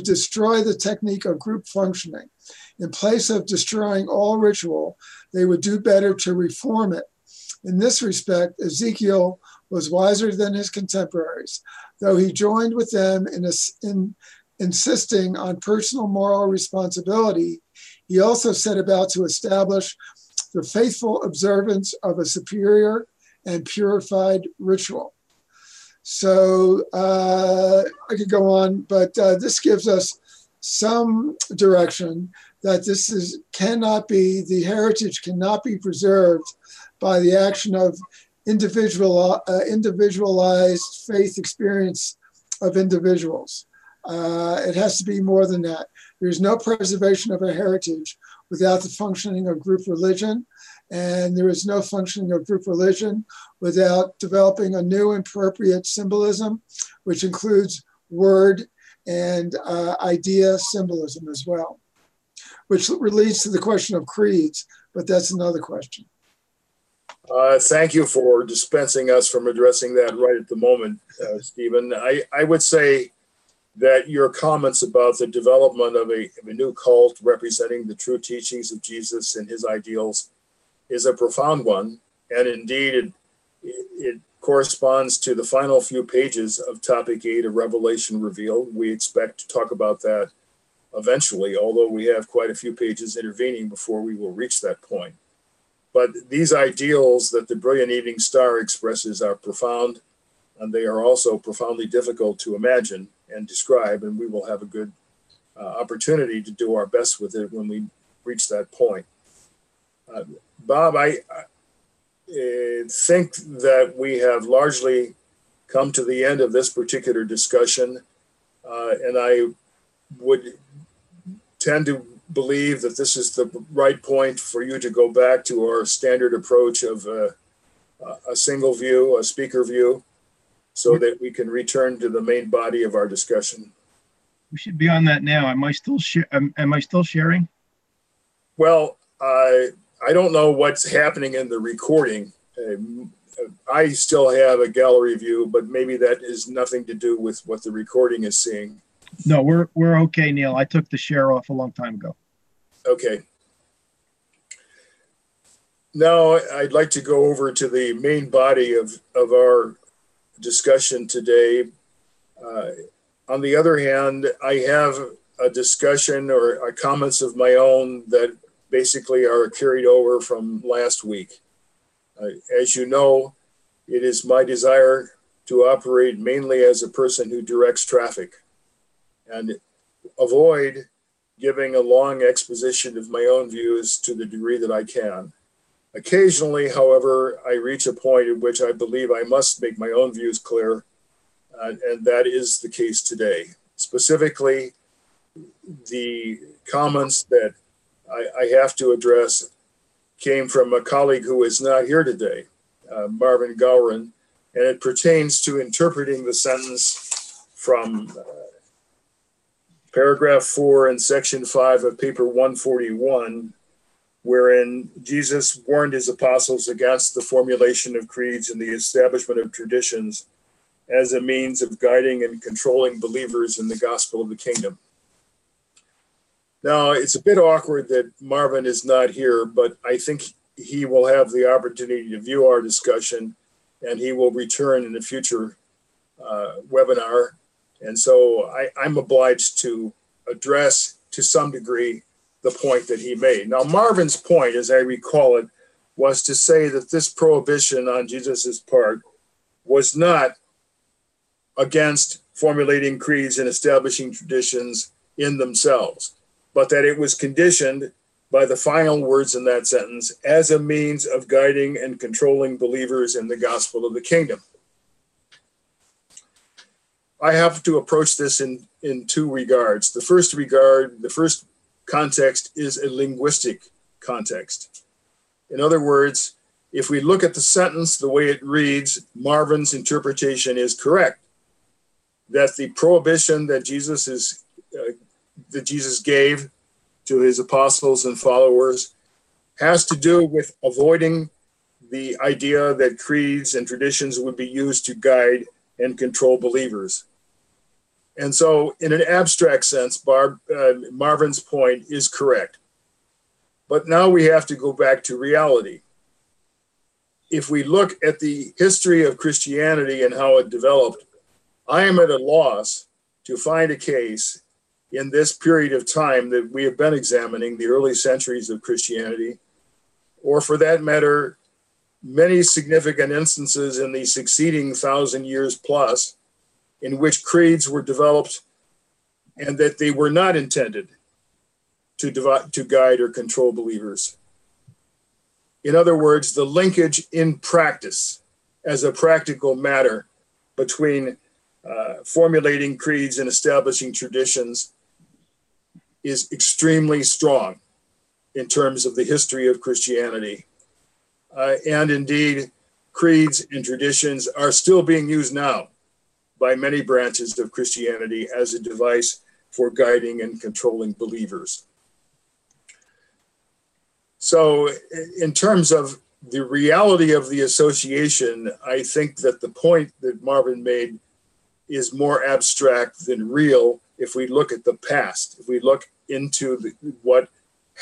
Speaker 4: destroy the technique of group functioning. In place of destroying all ritual, they would do better to reform it. In this respect, Ezekiel was wiser than his contemporaries, though he joined with them in insisting on personal moral responsibility. He also set about to establish the faithful observance of a superior and purified ritual. So I could go on, but this gives us some direction that the heritage cannot be preserved by the action of individualized faith experience of individuals. It has to be more than that. There's no preservation of a heritage without the functioning of group religion, and there is no functioning of group religion without developing a new and appropriate symbolism, which includes word and idea symbolism as well, which leads to the question of creeds, but that's another question.
Speaker 2: Thank you for dispensing us from addressing that right at the moment, Stephen. I would say that your comments about the development of a new cult representing the true teachings of Jesus and his ideals is a profound one. And indeed, it corresponds to the final few pages of topic 8 of Revelation Revealed. We expect to talk about that eventually, although we have quite a few pages intervening before we will reach that point. But these ideals that the brilliant evening star expresses are profound, and they are also profoundly difficult to imagine and describe, and we will have a good opportunity to do our best with it when we reach that point. Bob, I think that we have largely come to the end of this particular discussion, and I would tend to believe that this is the right point for you to go back to our standard approach of a single view, a speaker view, so that we can return to the main body of our discussion.
Speaker 1: We should be on that now. Am I still sharing?
Speaker 2: Well, I don't know what's happening in the recording. I still have a gallery view, but maybe that is nothing to do with what the recording is seeing.
Speaker 1: No, we're okay, Neil. I took the share off a long time ago.
Speaker 2: Okay. Now I'd like to go over to the main body of our discussion today. On the other hand, I have a discussion or comments of my own that basically are carried over from last week. As you know, it is my desire to operate mainly as a person who directs traffic and avoid giving a long exposition of my own views to the degree that I can. Occasionally, however, I reach a point at which I believe I must make my own views clear, and that is the case today. Specifically, the comments that I have to address came from a colleague who is not here today, Marvin Gowron, and it pertains to interpreting the sentence from paragraph 4 in section 5 of paper 141, wherein Jesus warned his apostles against the formulation of creeds and the establishment of traditions as a means of guiding and controlling believers in the gospel of the kingdom. Now, it's a bit awkward that Marvin is not here, but I think he will have the opportunity to view our discussion, and he will return in a future webinar. And so I'm obliged to address, to some degree, the point that he made. Now, Marvin's point, as I recall it, was to say that this prohibition on Jesus's part was not against formulating creeds and establishing traditions in themselves, but that it was conditioned by the final words in that sentence as a means of guiding and controlling believers in the gospel of the kingdom. I have to approach this in two regards. The first context is a linguistic context. In other words, if we look at the sentence the way it reads, Marvin's interpretation is correct, that the prohibition that Jesus gave to his apostles and followers has to do with avoiding the idea that creeds and traditions would be used to guide and control believers. And so in an abstract sense, Marvin's point is correct. But now we have to go back to reality. If we look at the history of Christianity and how it developed, I am at a loss to find a case in this period of time that we have been examining, the early centuries of Christianity, or for that matter, many significant instances in the succeeding 1,000 years plus, in which creeds were developed and that they were not intended to guide or control believers. In other words, the linkage in practice as a practical matter between formulating creeds and establishing traditions is extremely strong in terms of the history of Christianity. And indeed, creeds and traditions are still being used now by many branches of Christianity as a device for guiding and controlling believers. So in terms of the reality of the association, I think that the point that Marvin made is more abstract than real if we look at the past, if we look into what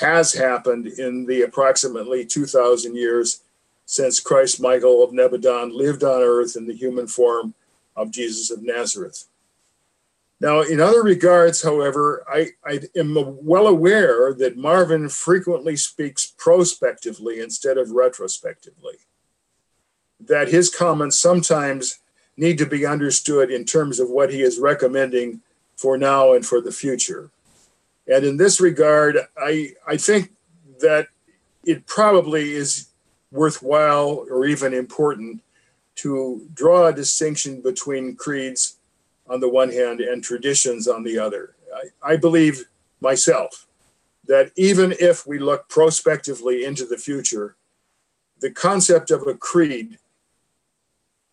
Speaker 2: has happened in the approximately 2,000 years since Christ Michael of Nebadon lived on earth in the human form of Jesus of Nazareth. Now, in other regards, however, I am well aware that Marvin frequently speaks prospectively instead of retrospectively, that his comments sometimes need to be understood in terms of what he is recommending for now and for the future. And in this regard, I think that it probably is worthwhile or even important to draw a distinction between creeds on the one hand and traditions on the other. I believe myself that even if we look prospectively into the future, the concept of a creed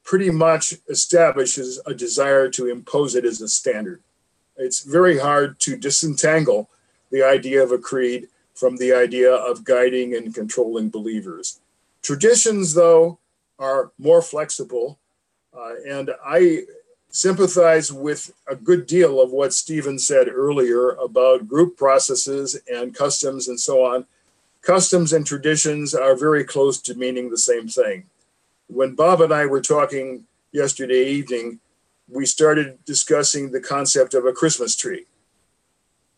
Speaker 2: pretty much establishes a desire to impose it as a standard. It's very hard to disentangle the idea of a creed from the idea of guiding and controlling believers. Traditions, though, are more flexible, and I sympathize with a good deal of what Stephen said earlier about group processes and customs and so on. Customs and traditions are very close to meaning the same thing. When Bob and I were talking yesterday evening, we started discussing the concept of a Christmas tree.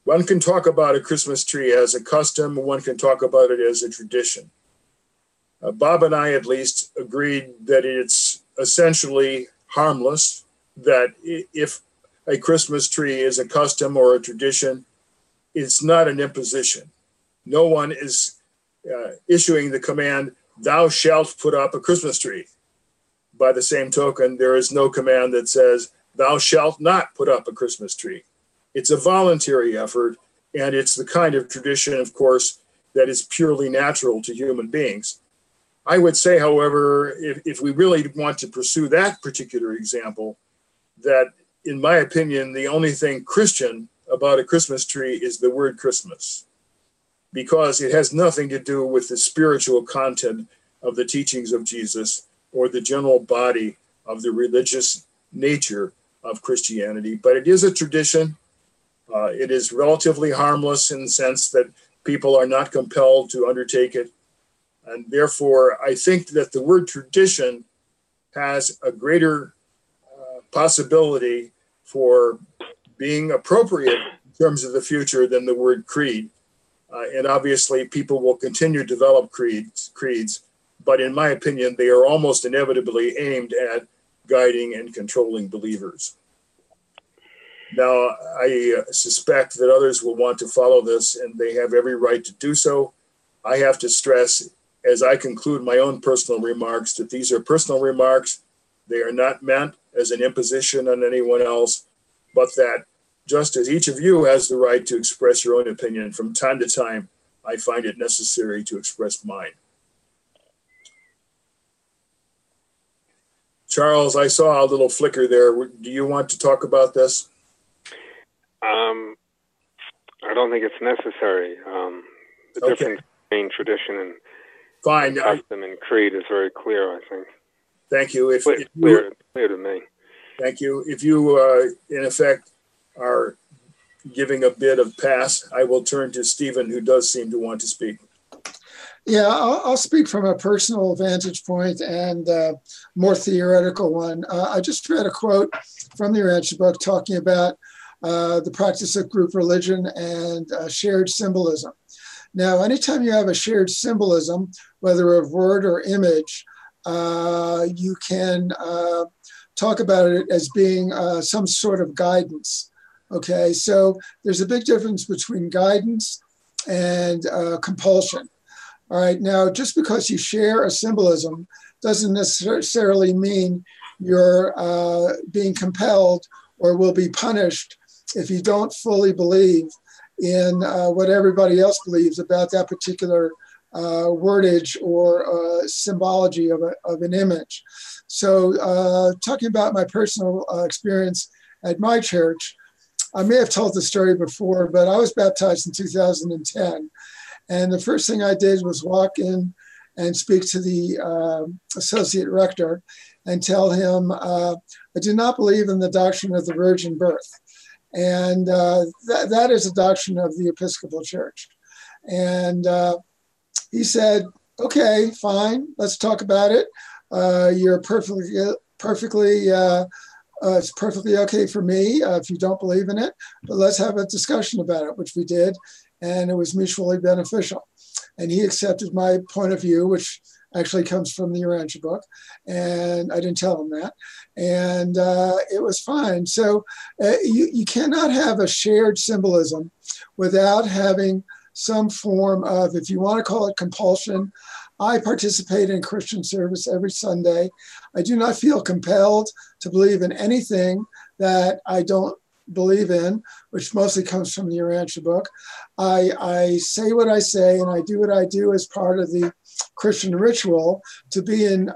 Speaker 2: One can talk about a Christmas tree as a custom, one can talk about it as a tradition. Bob and I at least agreed that it's essentially harmless, that if a Christmas tree is a custom or a tradition, it's not an imposition. No one is issuing the command, thou shalt put up a Christmas tree. By the same token, there is no command that says, thou shalt not put up a Christmas tree. It's a voluntary effort, and it's the kind of tradition, of course, that is purely natural to human beings. I would say, however, if we really want to pursue that particular example, that in my opinion, the only thing Christian about a Christmas tree is the word Christmas, because it has nothing to do with the spiritual content of the teachings of Jesus or the general body of the religious nature of Christianity. But it is a tradition. It is relatively harmless in the sense that people are not compelled to undertake it. And therefore, I think that the word tradition has a greater possibility for being appropriate in terms of the future than the word creed. And obviously, people will continue to develop creeds, but in my opinion, they are almost inevitably aimed at guiding and controlling believers. Now, I suspect that others will want to follow this, and they have every right to do so. I have to stress, as I conclude my own personal remarks, that these are personal remarks. They are not meant as an imposition on anyone else, but that just as each of you has the right to express your own opinion, from time to time, I find it necessary to express mine. Charles, I saw a little flicker there. Do you want to talk about this?
Speaker 3: I don't think it's necessary. The difference between tradition and custom and creed is very clear, I think.
Speaker 2: Thank you.
Speaker 3: Clear to me.
Speaker 2: Thank you. If you, in effect, are giving a bit of pass, I will turn to Stephen, who does seem to want to speak.
Speaker 4: Yeah, I'll speak from a personal vantage point and more theoretical one. I just read a quote from the Urantia book talking about the practice of group religion and shared symbolism. Now, anytime you have a shared symbolism, whether of word or image, you can talk about it as being some sort of guidance. Okay, so there's a big difference between guidance and compulsion. All right, now just because you share a symbolism doesn't necessarily mean you're being compelled or will be punished if you don't fully believe in what everybody else believes about that particular wordage or symbology of an image. So talking about my personal experience at my church, I may have told the story before, but I was baptized in 2010. And the first thing I did was walk in and speak to the associate rector and tell him, I do not believe in the doctrine of the virgin birth. And that is a doctrine of the Episcopal Church. And he said, okay, fine, let's talk about it. You're it's perfectly okay for me if you don't believe in it, but let's have a discussion about it, which we did. And it was mutually beneficial. And he accepted my point of view, which actually comes from the Urantia book. And I didn't tell him that. And it was fine. So you cannot have a shared symbolism without having some form of, if you want to call it compulsion. I participate in Christian service every Sunday. I do not feel compelled to believe in anything that I don't believe in, which mostly comes from the Urantia book. I say what I say and I do what I do as part of the Christian ritual to be in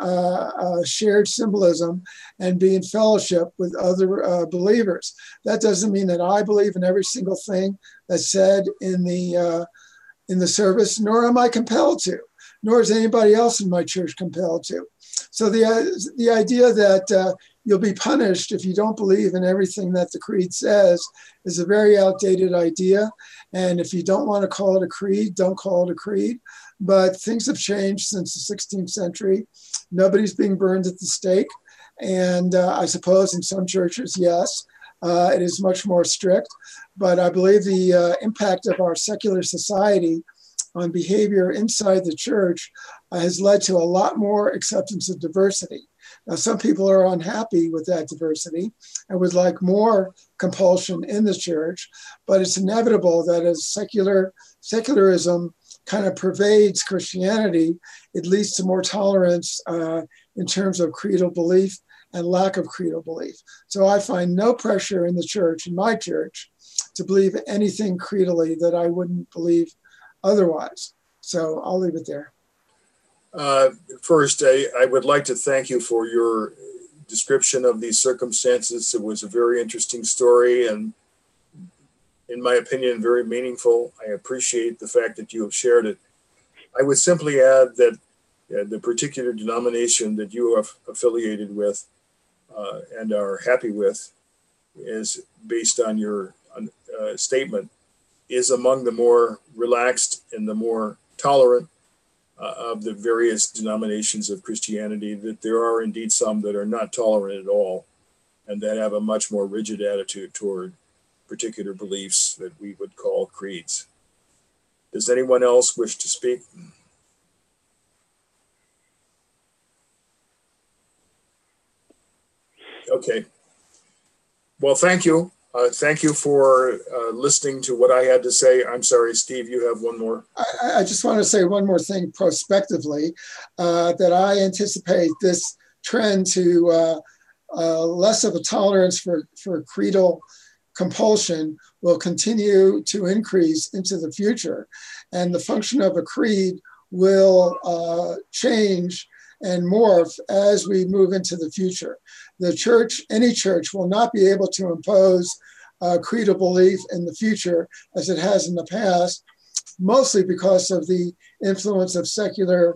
Speaker 4: shared symbolism and be in fellowship with other believers. That doesn't mean that I believe in every single thing that's said in the in the service, nor am I compelled to, nor is anybody else in my church compelled to. So the idea that you'll be punished if you don't believe in everything that the creed says is a very outdated idea. And if you don't want to call it a creed, don't call it a creed. But things have changed since the 16th century. Nobody's being burned at the stake. And I suppose in some churches, yes, it is much more strict. But I believe the impact of our secular society on behavior inside the church has led to a lot more acceptance of diversity. Now, some people are unhappy with that diversity and would like more compulsion in the church, but it's inevitable that as secularism kind of pervades Christianity, it leads to more tolerance in terms of creedal belief and lack of creedal belief. So I find no pressure in the church, in my church, to believe anything creedally that I wouldn't believe otherwise. So I'll leave it there.
Speaker 2: First, I would like to thank you for your description of these circumstances. It was a very interesting story and, in my opinion, very meaningful. I appreciate the fact that you have shared it. I would simply add that the particular denomination that you are affiliated with and are happy with is, based on your statement, is among the more relaxed and the more tolerant of the various denominations of Christianity, that there are indeed some that are not tolerant at all and that have a much more rigid attitude toward particular beliefs that we would call creeds. Does anyone else wish to speak? Okay. Well, thank you. Thank you for listening to what I had to say. I'm sorry, Steve, you have one more.
Speaker 4: I just want to say one more thing prospectively, that I anticipate this trend to less of a tolerance for creedal compulsion will continue to increase into the future. And the function of a creed will change and morph as we move into the future. The church, any church, will not be able to impose creedal belief in the future as it has in the past, mostly because of the influence of secular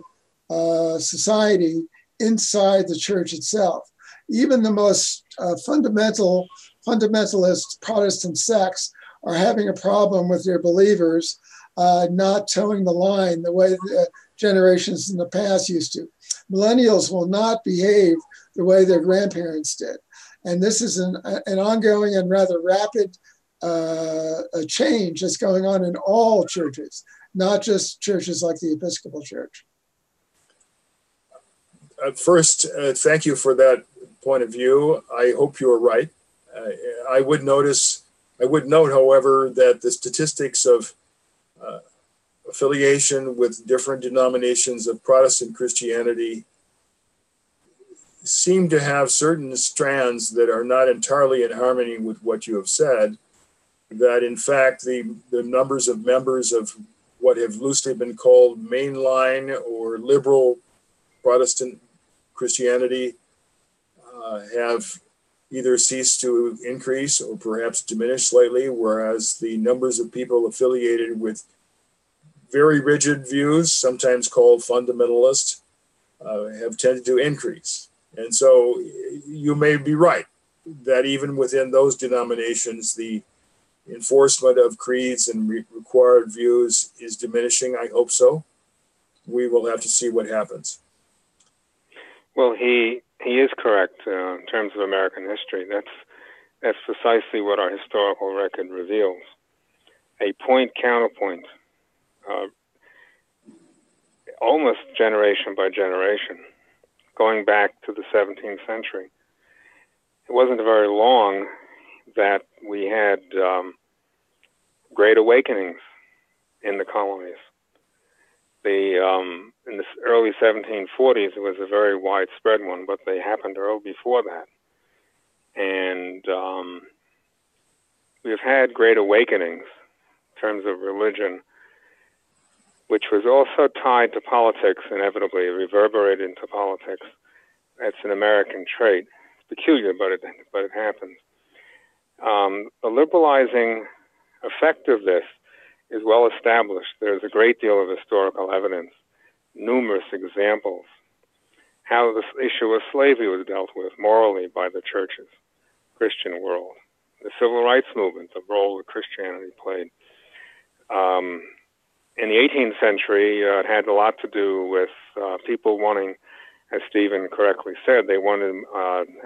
Speaker 4: society inside the church itself. Even the most fundamentalist Protestant sects are having a problem with their believers not towing the line the way the generations in the past used to. Millennials will not behave the way their grandparents did. And this is an ongoing and rather rapid change that's going on in all churches, not just churches like the Episcopal Church.
Speaker 2: First, thank you for that point of view. I hope you're right. I would note, however, that the statistics of affiliation with different denominations of Protestant Christianity seem to have certain strands that are not entirely in harmony with what you have said, that in fact the numbers of members of what have loosely been called mainline or liberal Protestant Christianity have either ceased to increase or perhaps diminish slightly, whereas the numbers of people affiliated with very rigid views, sometimes called fundamentalist, have tended to increase. And so you may be right that even within those denominations, the enforcement of creeds and required views is diminishing. I hope so. We will have to see what happens.
Speaker 3: Well, he is correct in terms of American history. That's precisely what our historical record reveals. A point-counterpoint, almost generation by generation, going back to the 17th century. It wasn't very long that we had great awakenings in the colonies. In the early 1740s, it was a very widespread one, but they happened early before that. And we've had great awakenings in terms of religion, which was also tied to politics, inevitably, reverberated into politics. That's an American trait. It's peculiar, but it happens. The liberalizing effect of this is well established. There's a great deal of historical evidence, numerous examples, how this issue of slavery was dealt with morally by the churches, Christian world, the civil rights movement, the role that Christianity played. In the 18th century, it had a lot to do with people wanting, as Stephen correctly said, they wanted,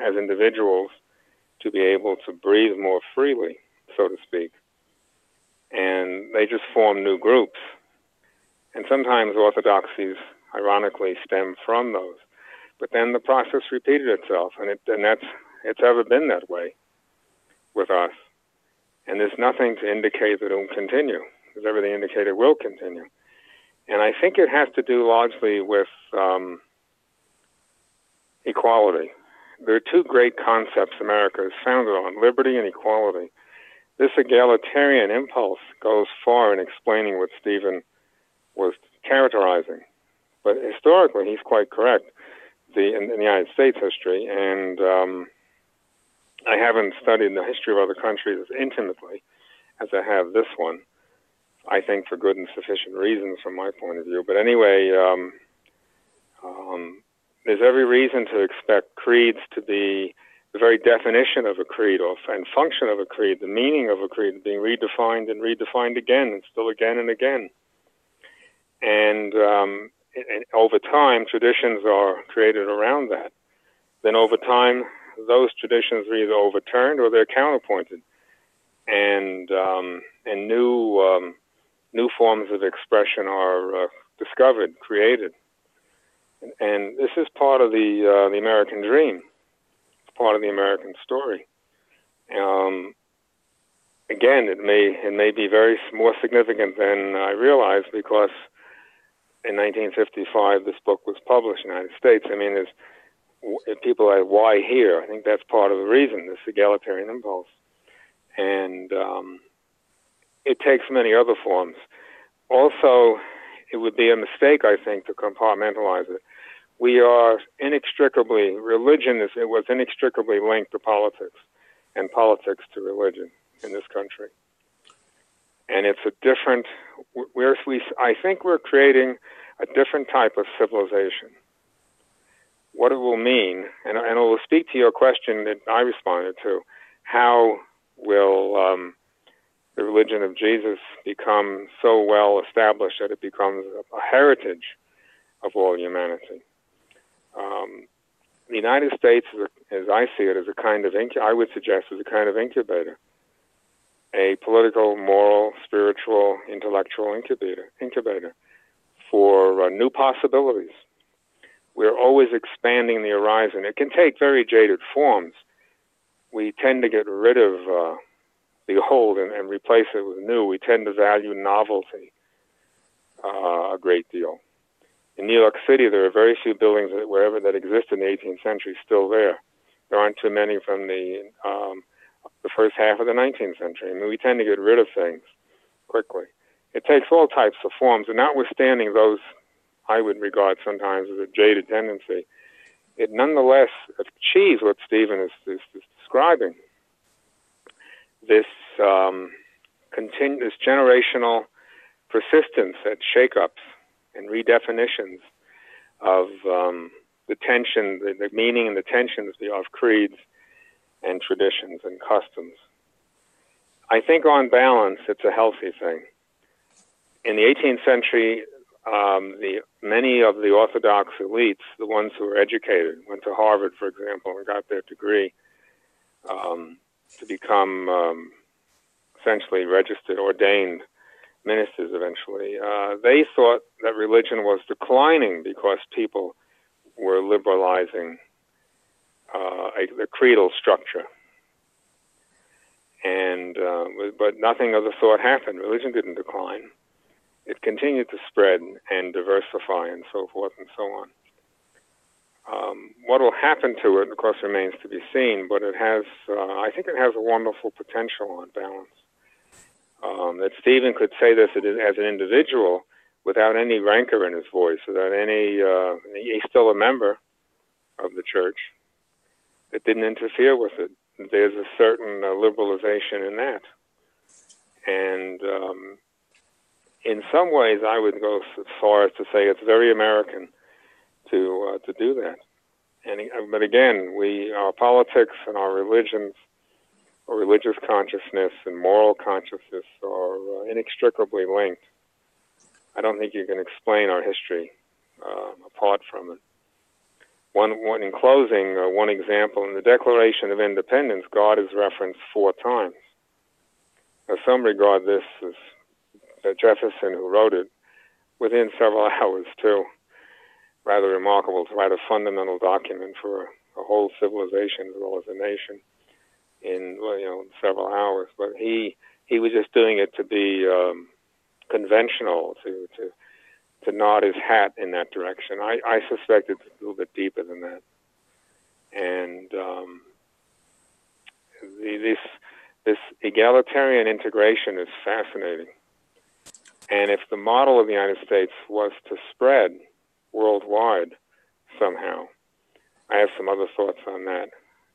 Speaker 3: as individuals, to be able to breathe more freely, so to speak. And they just formed new groups. And sometimes orthodoxies, ironically, stem from those. But then the process repeated itself, and it's ever been that way with us. And there's nothing to indicate that it will continue. There's everything indicated it will continue. And I think it has to do largely with equality. There are two great concepts America is founded on, liberty and equality. This egalitarian impulse goes far in explaining what Stephen was characterizing. But historically, he's quite correct in the United States history, and I haven't studied the history of other countries as intimately as I have this one, I think for good and sufficient reasons from my point of view. But anyway, there's every reason to expect creeds to be the very definition of a creed and function of a creed, the meaning of a creed being redefined and redefined again and still again and again. And over time, traditions are created around that. Then over time, those traditions are either overturned or they're counterpointed. And new forms of expression are discovered, created. And this is part of the American dream. It's part of the American story. Again, it may be very more significant than I realized, because in 1955 this book was published in the United States. I mean, if people are why here? I think that's part of the reason, this egalitarian impulse. And it takes many other forms. Also, it would be a mistake, I think, to compartmentalize it. We are religion was inextricably linked to politics, and politics to religion in this country. And it's a different, I think we're creating a different type of civilization. What it will mean, and it will speak to your question that I responded to, how will the religion of Jesus become so well established that it becomes a heritage of all humanity? The United States, as I see it, is a kind of, I would suggest, is a kind of incubator, a political, moral, spiritual, intellectual incubator for new possibilities. We're always expanding the horizon. It can take very jaded forms. We tend to get rid of the old and replace it with new. We tend to value novelty a great deal. In New York City, there are very few buildings that exist in the 18th century still there. There aren't too many from the first half of the 19th century. I mean, we tend to get rid of things quickly. It takes all types of forms, and notwithstanding those I would regard sometimes as a jaded tendency, it nonetheless achieves what Stephen is describing. This generational persistence at shake-ups and redefinitions of the tension, the meaning and the tensions of creeds and traditions and customs. I think on balance, it's a healthy thing. In the 18th century, many of the Orthodox elites, the ones who were educated, went to Harvard, for example, and got their degree to become essentially registered, ordained ministers eventually. They thought that religion was declining because people were liberalizing the creedal structure. But nothing of the sort happened. Religion didn't decline. It continued to spread and diversify and so forth and so on. What will happen to it, of course, remains to be seen, but it has, I think it has a wonderful potential on balance. That Stephen could say this as an individual without any rancor in his voice, without any, he's still a member of the church. It didn't interfere with it. There's a certain liberalization in that. And in some ways, I would go as far as to say it's very American to do that. But again, our politics and our religions, or religious consciousness and moral consciousness are inextricably linked. I don't think you can explain our history apart from it. In closing, one example, in the Declaration of Independence, God is referenced 4 times. Now, some regard this as Jefferson, who wrote it, within several hours, too. Rather remarkable. It's quite a fundamental document for a whole civilization as well as a nation in several hours. But he was just doing it to be conventional, to nod his hat in that direction. I suspect it's a little bit deeper than that. And this egalitarian integration is fascinating. And if the model of the United States was to spread worldwide somehow, I have some other thoughts on that,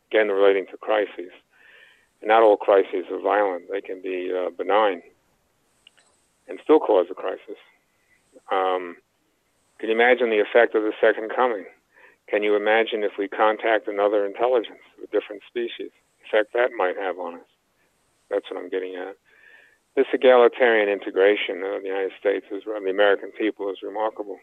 Speaker 3: again relating to crises. And not all crises are violent. They can be benign and still cause a crisis. Can you imagine the effect of the second coming? Can you imagine if we contact another intelligence, a different species, the effect that might have on us? That's what I'm getting at. This egalitarian integration of the United States, of the American people, is remarkable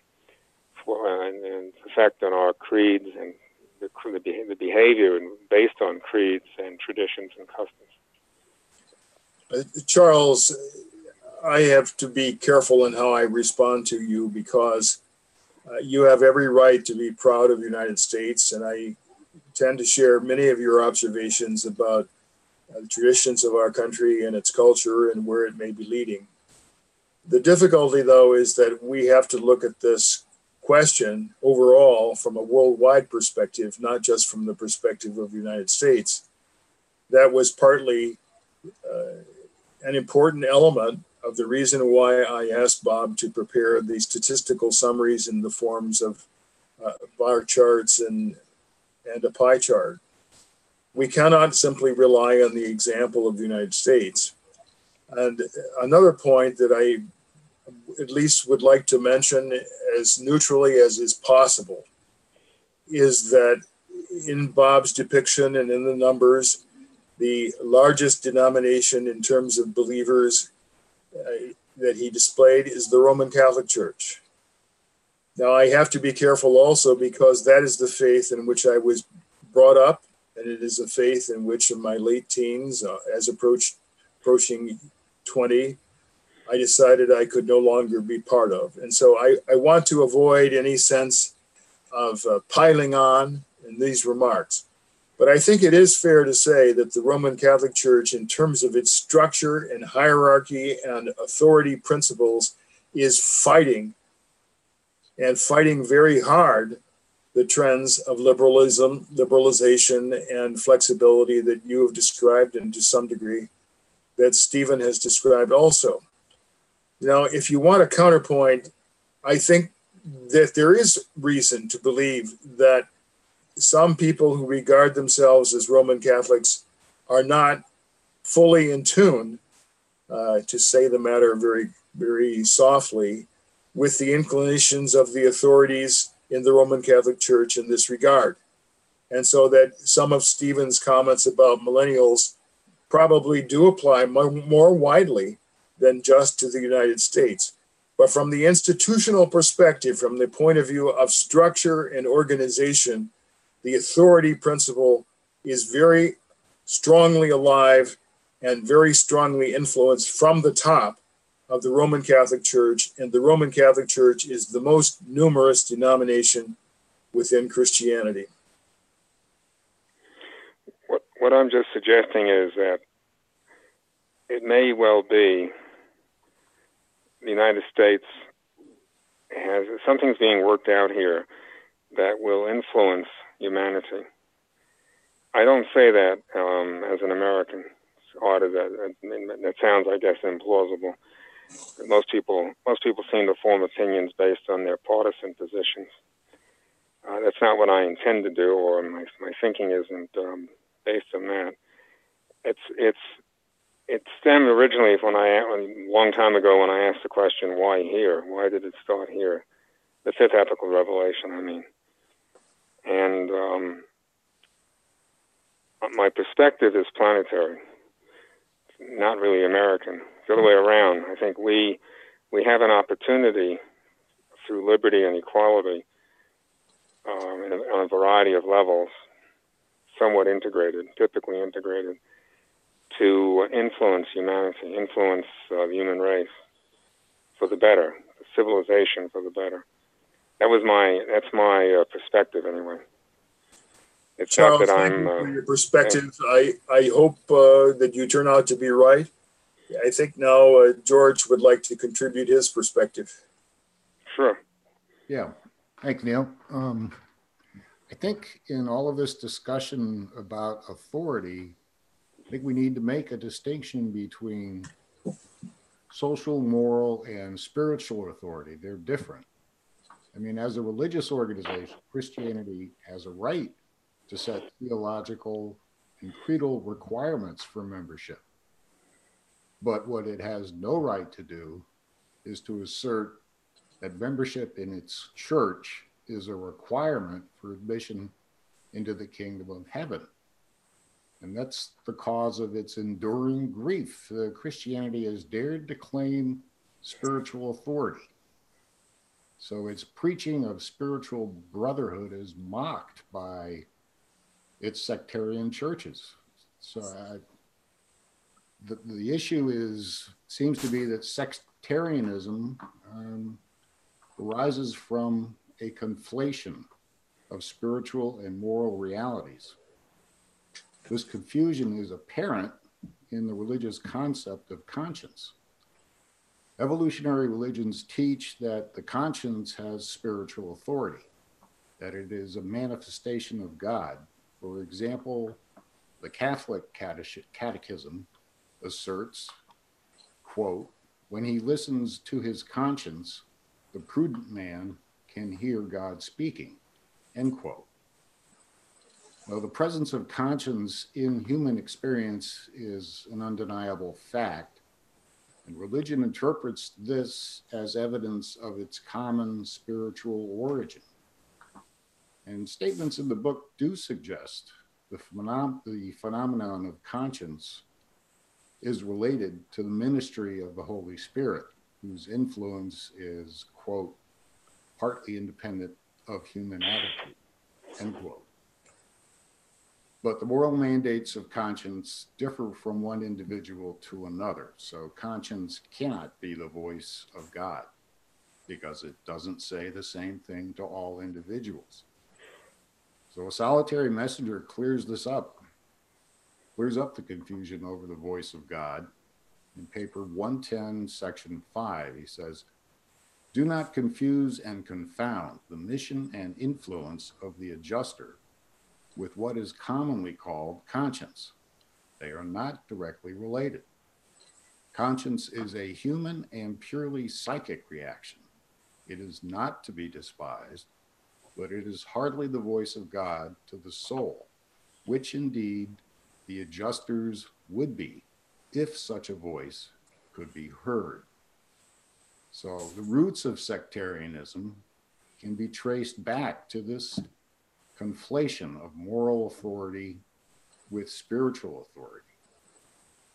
Speaker 3: and its effect on our creeds and the behavior based on creeds and traditions and customs.
Speaker 2: Charles, I have to be careful in how I respond to you because you have every right to be proud of the United States, and I tend to share many of your observations about the traditions of our country and its culture and where it may be leading. The difficulty, though, is that we have to look at this question overall from a worldwide perspective, not just from the perspective of the United States. That was partly an important element of the reason why I asked Bob to prepare the statistical summaries in the forms of bar charts and a pie chart. We cannot simply rely on the example of the United States. And another point that I at least would like to mention as neutrally as is possible is that in Bob's depiction and in the numbers, the largest denomination in terms of believers that he displayed is the Roman Catholic Church. Now, I have to be careful also because that is the faith in which I was brought up, and it is a faith in which in my late teens, as approaching 20, I decided I could no longer be part of. And so I want to avoid any sense of piling on in these remarks. But I think it is fair to say that the Roman Catholic Church, in terms of its structure and hierarchy and authority principles, is fighting very hard the trends of liberalization and flexibility that you have described, and to some degree that Stephen has described also. Now, if you want a counterpoint, I think that there is reason to believe that some people who regard themselves as Roman Catholics are not fully in tune, to say the matter very, very softly, with the inclinations of the authorities in the Roman Catholic Church in this regard. And so that some of Stephen's comments about millennials probably do apply more widely than just to the United States. But from the institutional perspective, from the point of view of structure and organization, the authority principle is very strongly alive and very strongly influenced from the top of the Roman Catholic Church. And the Roman Catholic Church is the most numerous denomination within Christianity.
Speaker 3: What I'm just suggesting is that it may well be the United States has something's being worked out here that will influence humanity. I don't say that as an American. It's odd as that sounds, I guess, implausible. Most people seem to form opinions based on their partisan positions. That's not what I intend to do, or my thinking isn't based on that. It's it stemmed originally a long time ago when I asked the question, why here? Why did it start here? The fifth ethical revelation, I mean. And my perspective is planetary, not really American. It's the other way around. I think we have an opportunity through liberty and equality on a variety of levels, somewhat integrated, typically integrated, to influence humanity, influence the human race for the better, the civilization for the better. That's my perspective anyway. It's
Speaker 2: Charles,
Speaker 3: not that
Speaker 2: thank
Speaker 3: I'm.
Speaker 2: you for your perspective. I hope that you turn out to be right. I think now George would like to contribute his perspective.
Speaker 3: Sure.
Speaker 5: Yeah. Thanks, Neil. I think in all of this discussion about authority, I think we need to make a distinction between social, moral, and spiritual authority. They're different. I mean, as a religious organization, Christianity has a right to set theological and creedal requirements for membership. But what it has no right to do is to assert that membership in its church is a requirement for admission into the kingdom of heaven. And that's the cause of its enduring grief. Christianity has dared to claim spiritual authority. So its preaching of spiritual brotherhood is mocked by its sectarian churches. So the issue seems to be that sectarianism arises from a conflation of spiritual and moral realities. This confusion is apparent in the religious concept of conscience. Evolutionary religions teach that the conscience has spiritual authority, that it is a manifestation of God. For example, the Catholic Catechism asserts, quote, "When he listens to his conscience, the prudent man can hear God speaking," end quote. Well, the presence of conscience in human experience is an undeniable fact, and religion interprets this as evidence of its common spiritual origin. And statements in the book do suggest the phenomenon of conscience is related to the ministry of the Holy Spirit, whose influence is, quote, "partly independent of human attitude," end quote. But the moral mandates of conscience differ from one individual to another. So conscience cannot be the voice of God because it doesn't say the same thing to all individuals. So a solitary messenger clears up the confusion over the voice of God. In paper 110, section 5, he says, "Do not confuse and confound the mission and influence of the adjuster with what is commonly called conscience. They are not directly related. Conscience is a human and purely psychic reaction. It is not to be despised, but it is hardly the voice of God to the soul, which indeed the adjusters would be if such a voice could be heard." So the roots of sectarianism can be traced back to this conflation of moral authority with spiritual authority.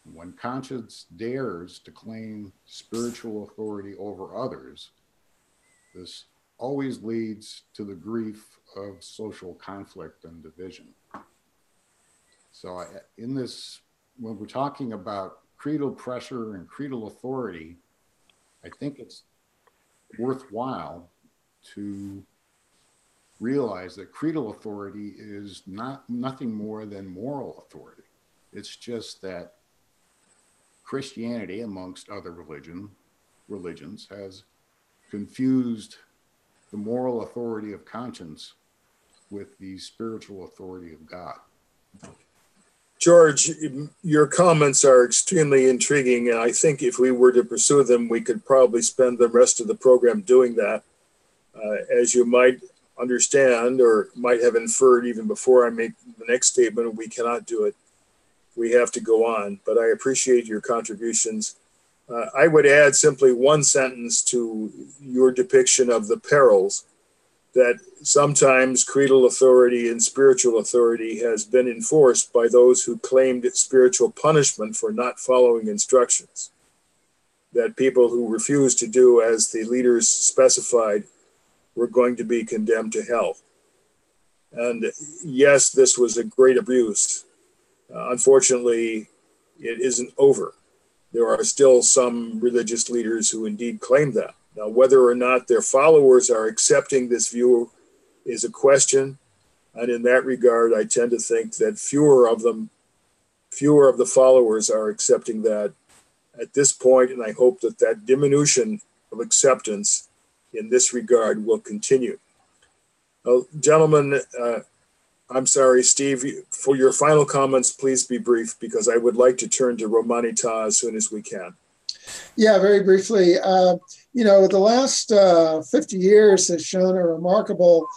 Speaker 5: When conscience dares to claim spiritual authority over others, this always leads to the grief of social conflict and division. So in this, when we're talking about creedal pressure and creedal authority, I think it's worthwhile to realize that creedal authority is nothing more than moral authority. It's just that Christianity, amongst other religions, has confused the moral authority of conscience with the spiritual authority of God.
Speaker 2: George, your comments are extremely intriguing, and I think if we were to pursue them, we could probably spend the rest of the program doing that. As you might understand, or might have inferred even before I make the next statement, we cannot do it we have to go on, but I appreciate your contributions. I would add simply one sentence to your depiction of the perils that sometimes creedal authority and spiritual authority has been enforced by those who claimed spiritual punishment for not following instructions, that people who refused to do as the leaders specified were going to be condemned to hell. And yes, this was a great abuse. Unfortunately, it isn't over. There are still some religious leaders who indeed claim that. Now, whether or not their followers are accepting this view is a question. And in that regard, I tend to think that fewer of the followers are accepting that at this point, and I hope that that diminution of acceptance in this regard will continue. Gentlemen, I'm sorry, Steve, for your final comments, please be brief, because I would like to turn to Romani Ta as soon as we can.
Speaker 4: Yeah, very briefly. The last 50 years has shown a remarkable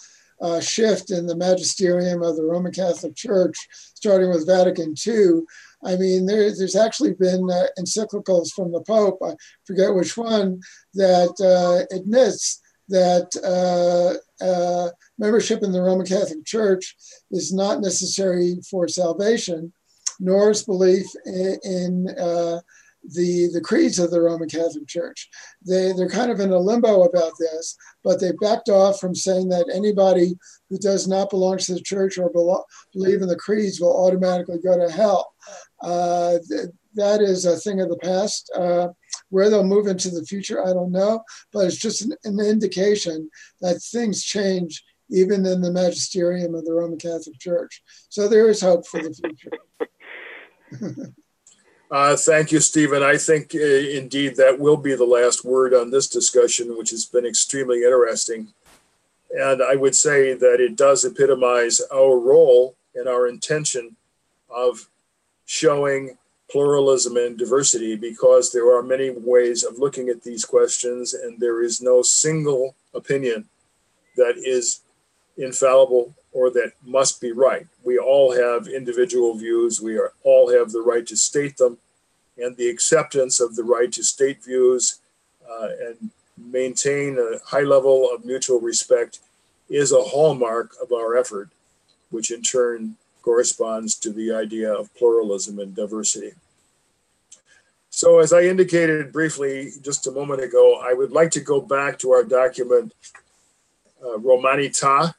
Speaker 4: shift in the magisterium of the Roman Catholic Church, starting with Vatican II. I mean, there's actually been encyclicals from the Pope, I forget which one, that admits that membership in the Roman Catholic Church is not necessary for salvation, nor is belief in the creeds of the Roman Catholic Church. They're kind of in a limbo about this, but they backed off from saying that anybody who does not belong to the church or believe in the creeds will automatically go to hell. That is a thing of the past. Where they'll move into the future, I don't know, but it's just an indication that things change even in the magisterium of the Roman Catholic Church. So there is hope for the future.
Speaker 2: Thank you, Stephen. I think indeed that will be the last word on this discussion, which has been extremely interesting. And I would say that it does epitomize our role and our intention of showing pluralism and diversity, because there are many ways of looking at these questions, and there is no single opinion that is infallible or that must be right. We all have individual views. We all have the right to state them, and the acceptance of the right to state views and maintain a high level of mutual respect is a hallmark of our effort, which in turn corresponds to the idea of pluralism and diversity. So as I indicated briefly just a moment ago, I would like to go back to our document Romani Ta,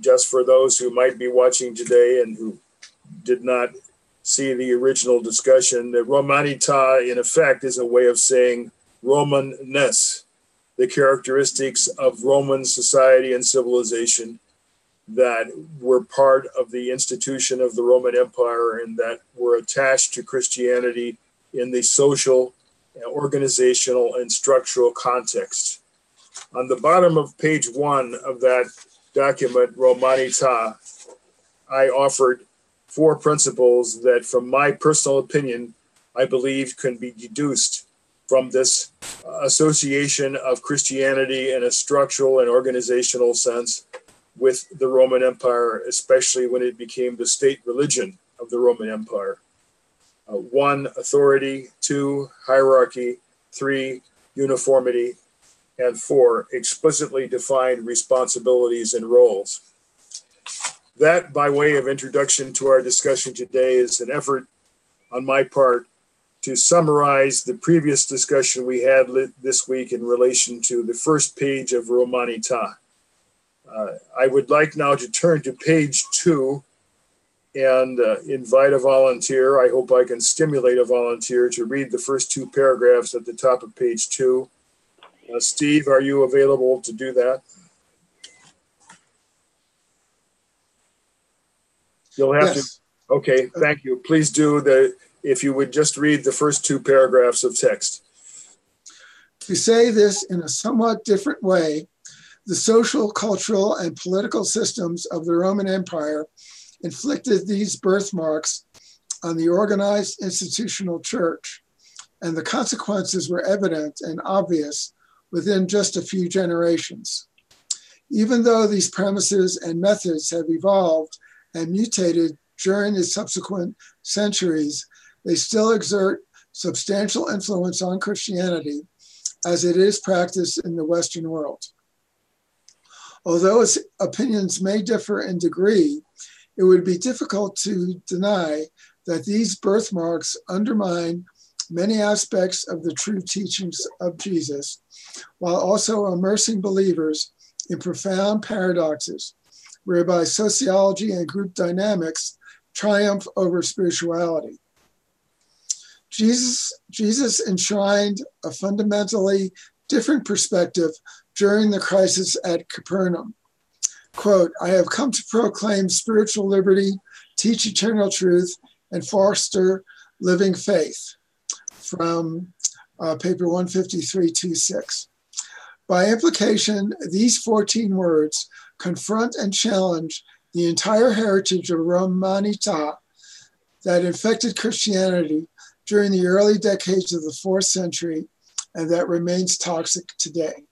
Speaker 2: just for those who might be watching today and who did not see the original discussion. The Romani Ta, in effect, is a way of saying Romanness, the characteristics of Roman society and civilization that were part of the institution of the Roman Empire and that were attached to Christianity in the social, organizational, and structural context. On the bottom of page 1 of that document, Romani Ta, I offered 4 principles that, from my personal opinion, I believe can be deduced from this association of Christianity in a structural and organizational sense with the Roman Empire, especially when it became the state religion of the Roman Empire. 1, authority; 2, hierarchy; 3, uniformity; and 4, explicitly defined responsibilities and roles. That, by way of introduction to our discussion today, is an effort on my part to summarize the previous discussion we had this week in relation to the first page of Romani Ta. I would like now to turn to page 2 and invite a volunteer. I hope I can stimulate a volunteer to read the first 2 paragraphs at the top of page 2. Steve, are you available to do that? You'll have to. Okay, thank you. Please do if you would just read the first 2 paragraphs of text.
Speaker 4: To say this in a somewhat different way, the social, cultural, and political systems of the Roman Empire inflicted these birthmarks on the organized institutional church, and the consequences were evident and obvious within just a few generations. Even though these premises and methods have evolved and mutated during the subsequent centuries, they still exert substantial influence on Christianity as it is practiced in the Western world. Although its opinions may differ in degree, it would be difficult to deny that these birthmarks undermine many aspects of the true teachings of Jesus, while also immersing believers in profound paradoxes, whereby sociology and group dynamics triumph over spirituality. Jesus enshrined a fundamentally different perspective during the crisis at Capernaum. Quote, "I have come to proclaim spiritual liberty, teach eternal truth, and foster living faith," from paper 153-26. By implication, these 14 words confront and challenge the entire heritage of Romanità that infected Christianity during the early decades of the 4th century and that remains toxic today.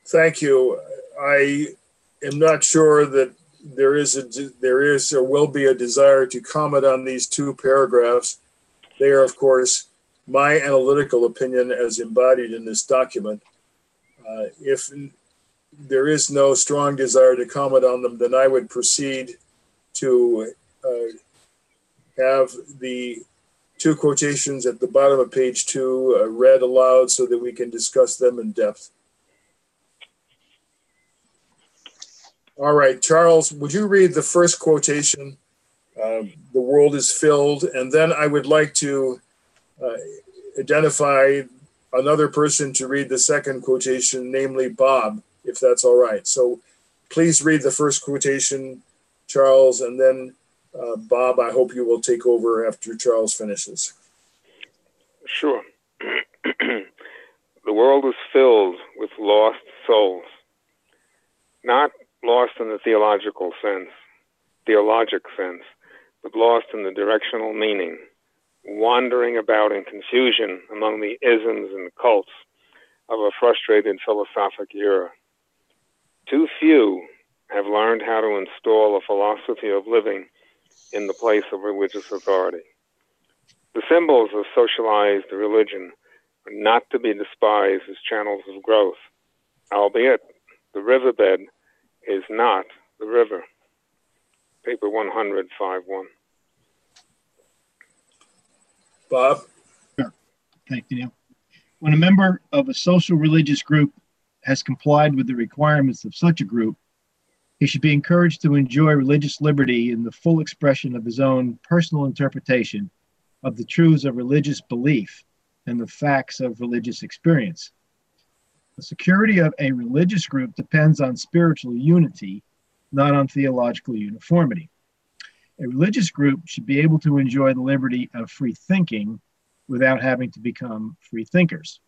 Speaker 2: Thank you. I am not sure that there is or will be a desire to comment on these two paragraphs. They are, of course, my analytical opinion as embodied in this document. If there is no strong desire to comment on them, then I would proceed to have the two quotations at the bottom of page 2 read aloud so that we can discuss them in depth. All right, Charles, would you read the first quotation, "The world is filled," and then I would like to identify another person to read the second quotation, namely Bob, if that's all right. So please read the first quotation, Charles, and then Bob, I hope you will take over after Charles finishes.
Speaker 3: Sure. The world is filled with lost souls, not lost in the theologic sense, but lost in the directional meaning, wandering about in confusion among the isms and cults of a frustrated philosophic era. Too few have learned how to install a philosophy of living in the place of religious authority. The symbols of socialized religion are not to be despised as channels of growth, albeit the riverbed is not the river. Paper 100-5-1.
Speaker 2: Bob?
Speaker 1: Sure. Thank you, Neil. When a member of a social religious group has complied with the requirements of such a group, he should be encouraged to enjoy religious liberty in the full expression of his own personal interpretation of the truths of religious belief and the facts of religious experience. The security of a religious group depends on spiritual unity, not on theological uniformity. A religious group should be able to enjoy the liberty of free thinking without having to become free thinkers.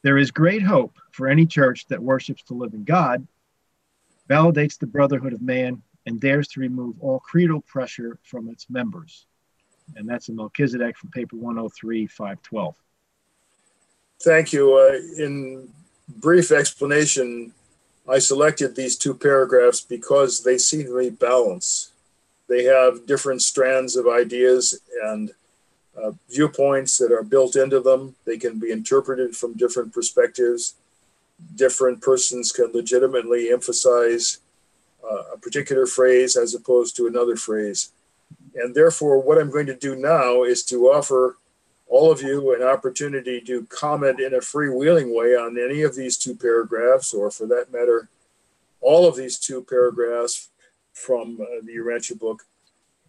Speaker 1: There is great hope for any church that worships the living God, validates the brotherhood of man, and dares to remove all creedal pressure from its members. And that's a Melchizedek from paper 103-512.
Speaker 2: Thank you. In brief explanation, I selected these two paragraphs because they seem to me balanced. They have different strands of ideas and viewpoints that are built into them. They can be interpreted from different perspectives. Different persons can legitimately emphasize a particular phrase as opposed to another phrase. And therefore, what I'm going to do now is to offer all of you an opportunity to comment in a freewheeling way on any of these two paragraphs, or for that matter, all of these two paragraphs from the Urantia book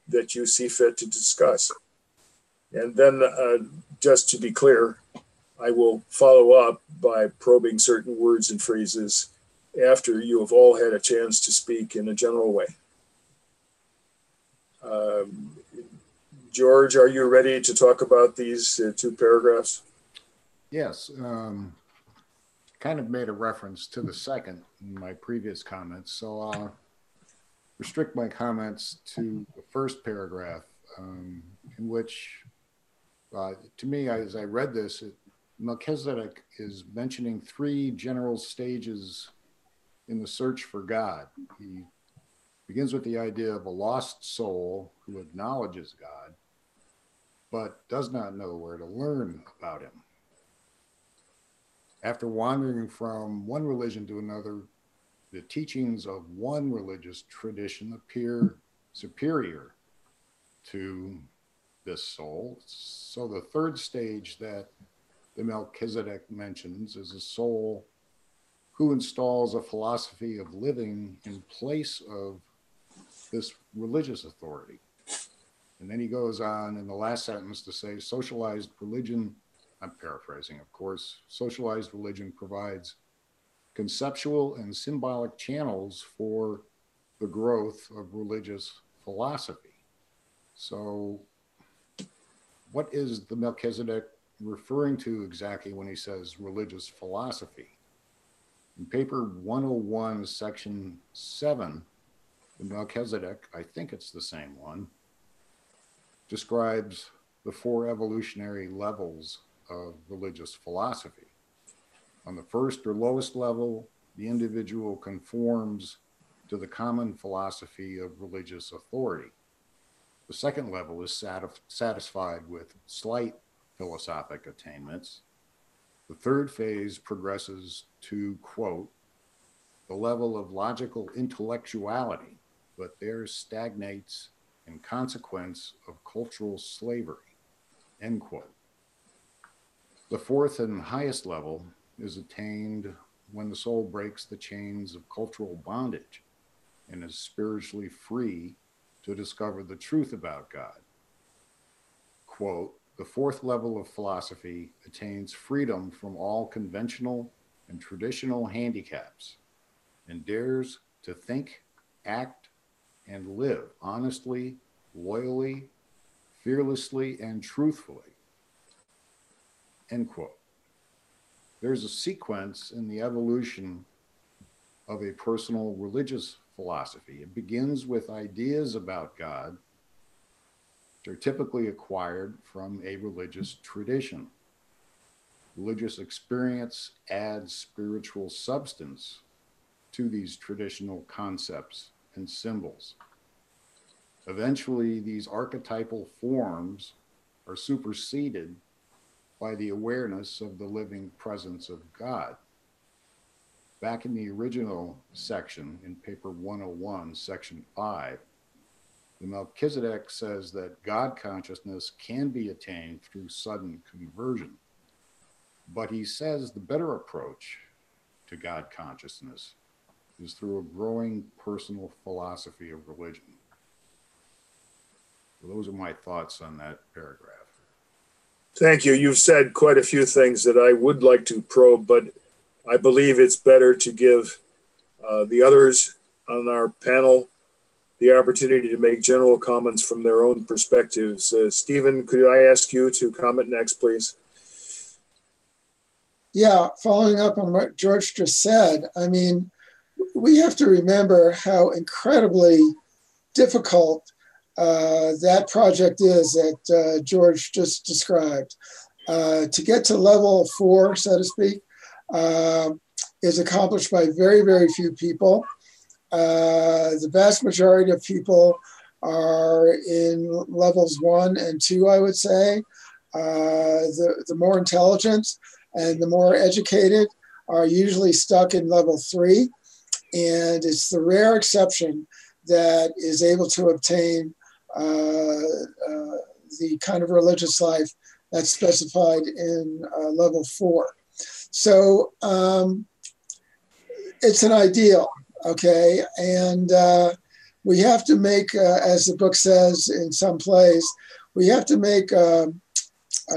Speaker 2: that you see fit to discuss. And then, just to be clear, I will follow up by probing certain words and phrases after you have all had a chance to speak in a general way. George, are you ready to talk about these two paragraphs?
Speaker 5: Yes. Kind of made a reference to the second in my previous comments, so I'll restrict my comments to the first paragraph, in which, to me, as I read this, Melchizedek is mentioning three general stages in the search for God. He begins with the idea of a lost soul who acknowledges God, but does not know where to learn about him. After wandering from one religion to another, the teachings of one religious tradition appear superior to this soul. So the third stage that the Melchizedek mentions is a soul who installs a philosophy of living in place of this religious authority. And then he goes on in the last sentence to say, socialized religion, I'm paraphrasing, of course, socialized religion provides conceptual and symbolic channels for the growth of religious philosophy. So what is the Melchizedek referring to exactly when he says religious philosophy? In paper 101, section 7, the Melchizedek, I think it's the same one, describes the 4 evolutionary levels of religious philosophy. On the first or lowest level, the individual conforms to the common philosophy of religious authority. The second level is satisfied with slight philosophic attainments. The third phase progresses to, quote, the level of logical intellectuality, but there stagnates in consequence of cultural slavery, end quote. The fourth and highest level is attained when the soul breaks the chains of cultural bondage and is spiritually free to discover the truth about God. Quote, the fourth level of philosophy attains freedom from all conventional and traditional handicaps and dares to think, act, and live honestly, loyally, fearlessly, and truthfully, end quote. There's a sequence in the evolution of a personal religious philosophy. It begins with ideas about God, which are typically acquired from a religious tradition. Religious experience adds spiritual substance to these traditional concepts and symbols. Eventually, these archetypal forms are superseded by the awareness of the living presence of God. Back in the original section, in paper 101, section 5, the Melchizedek says that God consciousness can be attained through sudden conversion. But he says the better approach to God consciousness is through a growing personal philosophy of religion. So those are my thoughts on that paragraph.
Speaker 2: Thank you. You've said quite a few things that I would like to probe, but I believe it's better to give the others on our panel the opportunity to make general comments from their own perspectives. Stephen, could I ask you to comment next, please?
Speaker 4: Yeah, following up on what George just said, I mean, we have to remember how incredibly difficult that project is that George just described. To get to level 4, so to speak, is accomplished by very, very few people. The vast majority of people are in levels 1 and 2, I would say. The more intelligent and the more educated are usually stuck in level 3. And it's the rare exception that is able to obtain the kind of religious life that's specified in level 4. So it's an ideal, okay? And we have to make, as the book says in some place, we have to make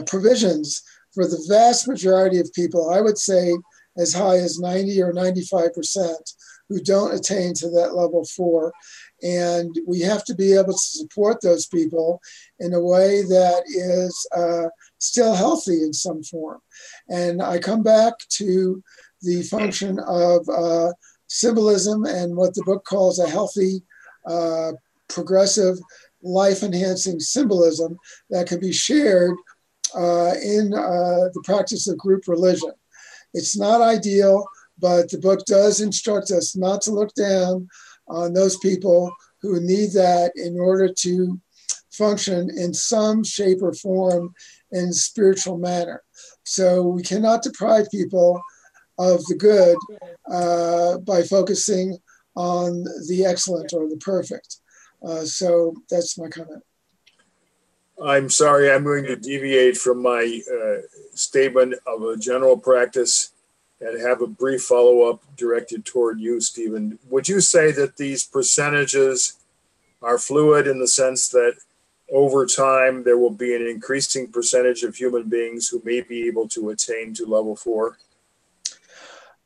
Speaker 4: provisions for the vast majority of people, I would say as high as 90 or 95%, who don't attain to that level 4. And we have to be able to support those people in a way that is still healthy in some form. And I come back to the function of symbolism and what the book calls a healthy, progressive, life-enhancing symbolism that can be shared in the practice of group religion. It's not ideal, but the book does instruct us not to look down on those people who need that in order to function in some shape or form in a spiritual manner. So we cannot deprive people of the good by focusing on the excellent or the perfect. So that's my comment.
Speaker 2: I'm sorry, I'm going to deviate from my statement of a general practice and have a brief follow-up directed toward you, Stephen. Would you say that these percentages are fluid in the sense that over time there will be an increasing percentage of human beings who may be able to attain to level 4?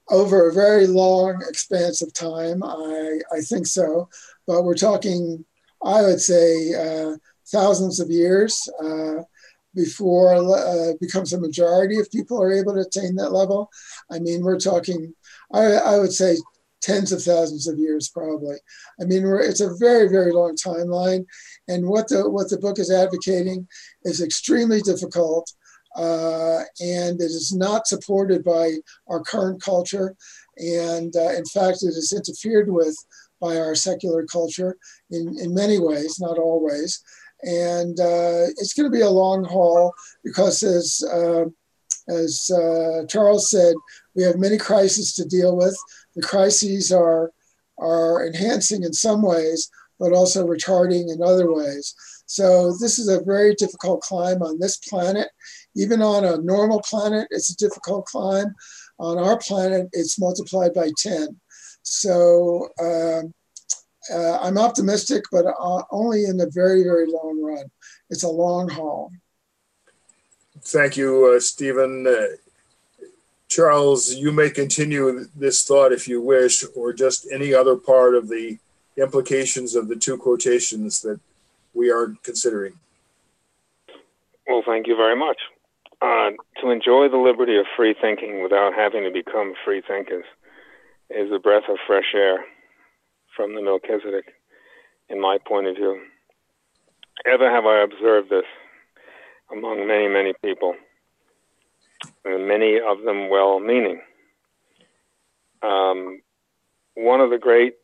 Speaker 4: Over a very long expanse of time, I think so. But we're talking, I would say, thousands of years before it becomes a majority of people are able to attain that level. I mean, we're talking, I would say, tens of thousands of years probably. I mean, it's a very, very long timeline. And what the book is advocating is extremely difficult. And it is not supported by our current culture. And in fact, it is interfered with by our secular culture in many ways, not always. And it's going to be a long haul because as Charles said, we have many crises to deal with. The crises are enhancing in some ways, but also retarding in other ways. So this is a very difficult climb on this planet. Even on a normal planet, it's a difficult climb. On our planet, it's multiplied by 10. So I'm optimistic, but only in the very, very long run. It's a long haul.
Speaker 2: Thank you, Stephen. Charles, you may continue this thought if you wish, or just any other part of the implications of the two quotations that we are considering.
Speaker 3: Well, thank you very much. To enjoy the liberty of free thinking without having to become free thinkers is a breath of fresh air from the Melchizedek, in my point of view. Ever have I observed this among many, many people, and many of them well-meaning. One of the great,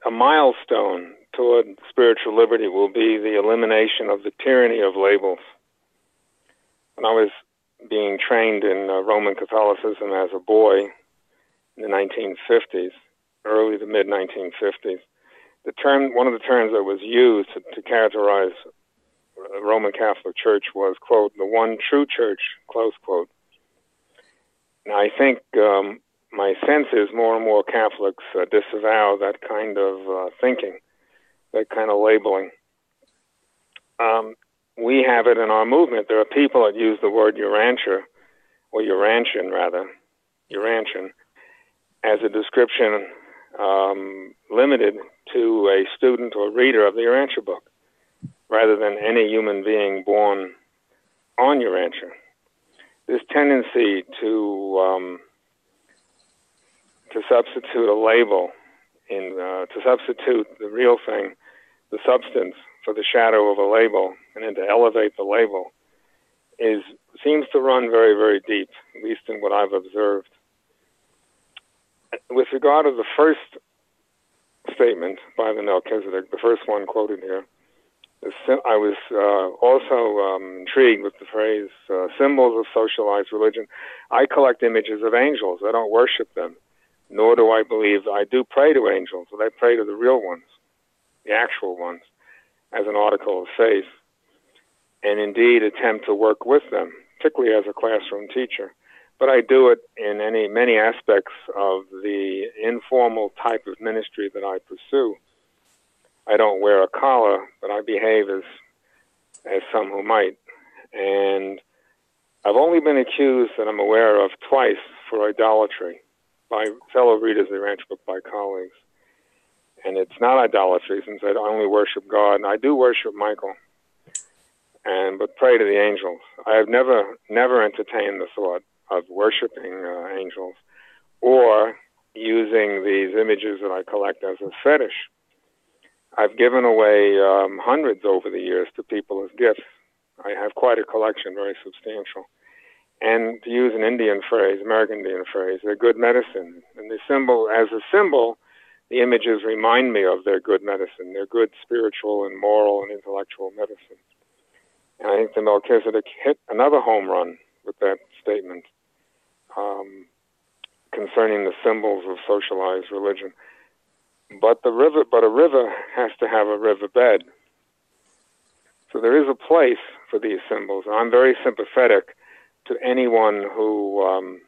Speaker 3: a milestone toward spiritual liberty will be the elimination of the tyranny of labels. When I was being trained in Roman Catholicism as a boy in the 1950s, early to mid-1950s, one of the terms that was used to characterize the Roman Catholic Church was, quote, the one true church, close quote. Now, I think my sense is more and more Catholics disavow that kind of thinking, that kind of labeling. We have it in our movement. There are people that use the word Urantia, or Urantian rather, Urantian, as a description limited to a student or reader of the Urantia book, rather than any human being born on Urantia. This tendency to substitute a label, to substitute the real thing, the substance, for the shadow of a label, and then to elevate the label, seems to run very, very deep, at least in what I've observed. With regard to the first statement by the Melchizedek, the first one quoted here, I was also intrigued with the phrase, symbols of socialized religion. I collect images of angels. I don't worship them, nor do I believe. I do pray to angels, but I pray to the real ones, the actual ones, as an article of faith, and indeed attempt to work with them, particularly as a classroom teacher. But I do it in many aspects of the informal type of ministry that I pursue. I don't wear a collar, but I behave as some who might. And I've only been accused, that I'm aware of, twice for idolatry by fellow readers of the Ranch book, by colleagues. And it's not idolatry, since I only worship God, and I do worship Michael, but pray to the angels. I have never entertained the thought of worshiping angels or using these images that I collect as a fetish. I've given away hundreds over the years to people as gifts. I have quite a collection, very substantial. And to use an Indian phrase, American Indian phrase, they're good medicine. And the symbol, as a symbol, the images remind me of their good medicine, their good spiritual and moral and intellectual medicine. And I think the Melchizedek hit another home run with that statement concerning the symbols of socialized religion. But a river has to have a riverbed. So there is a place for these symbols. I'm very sympathetic to anyone who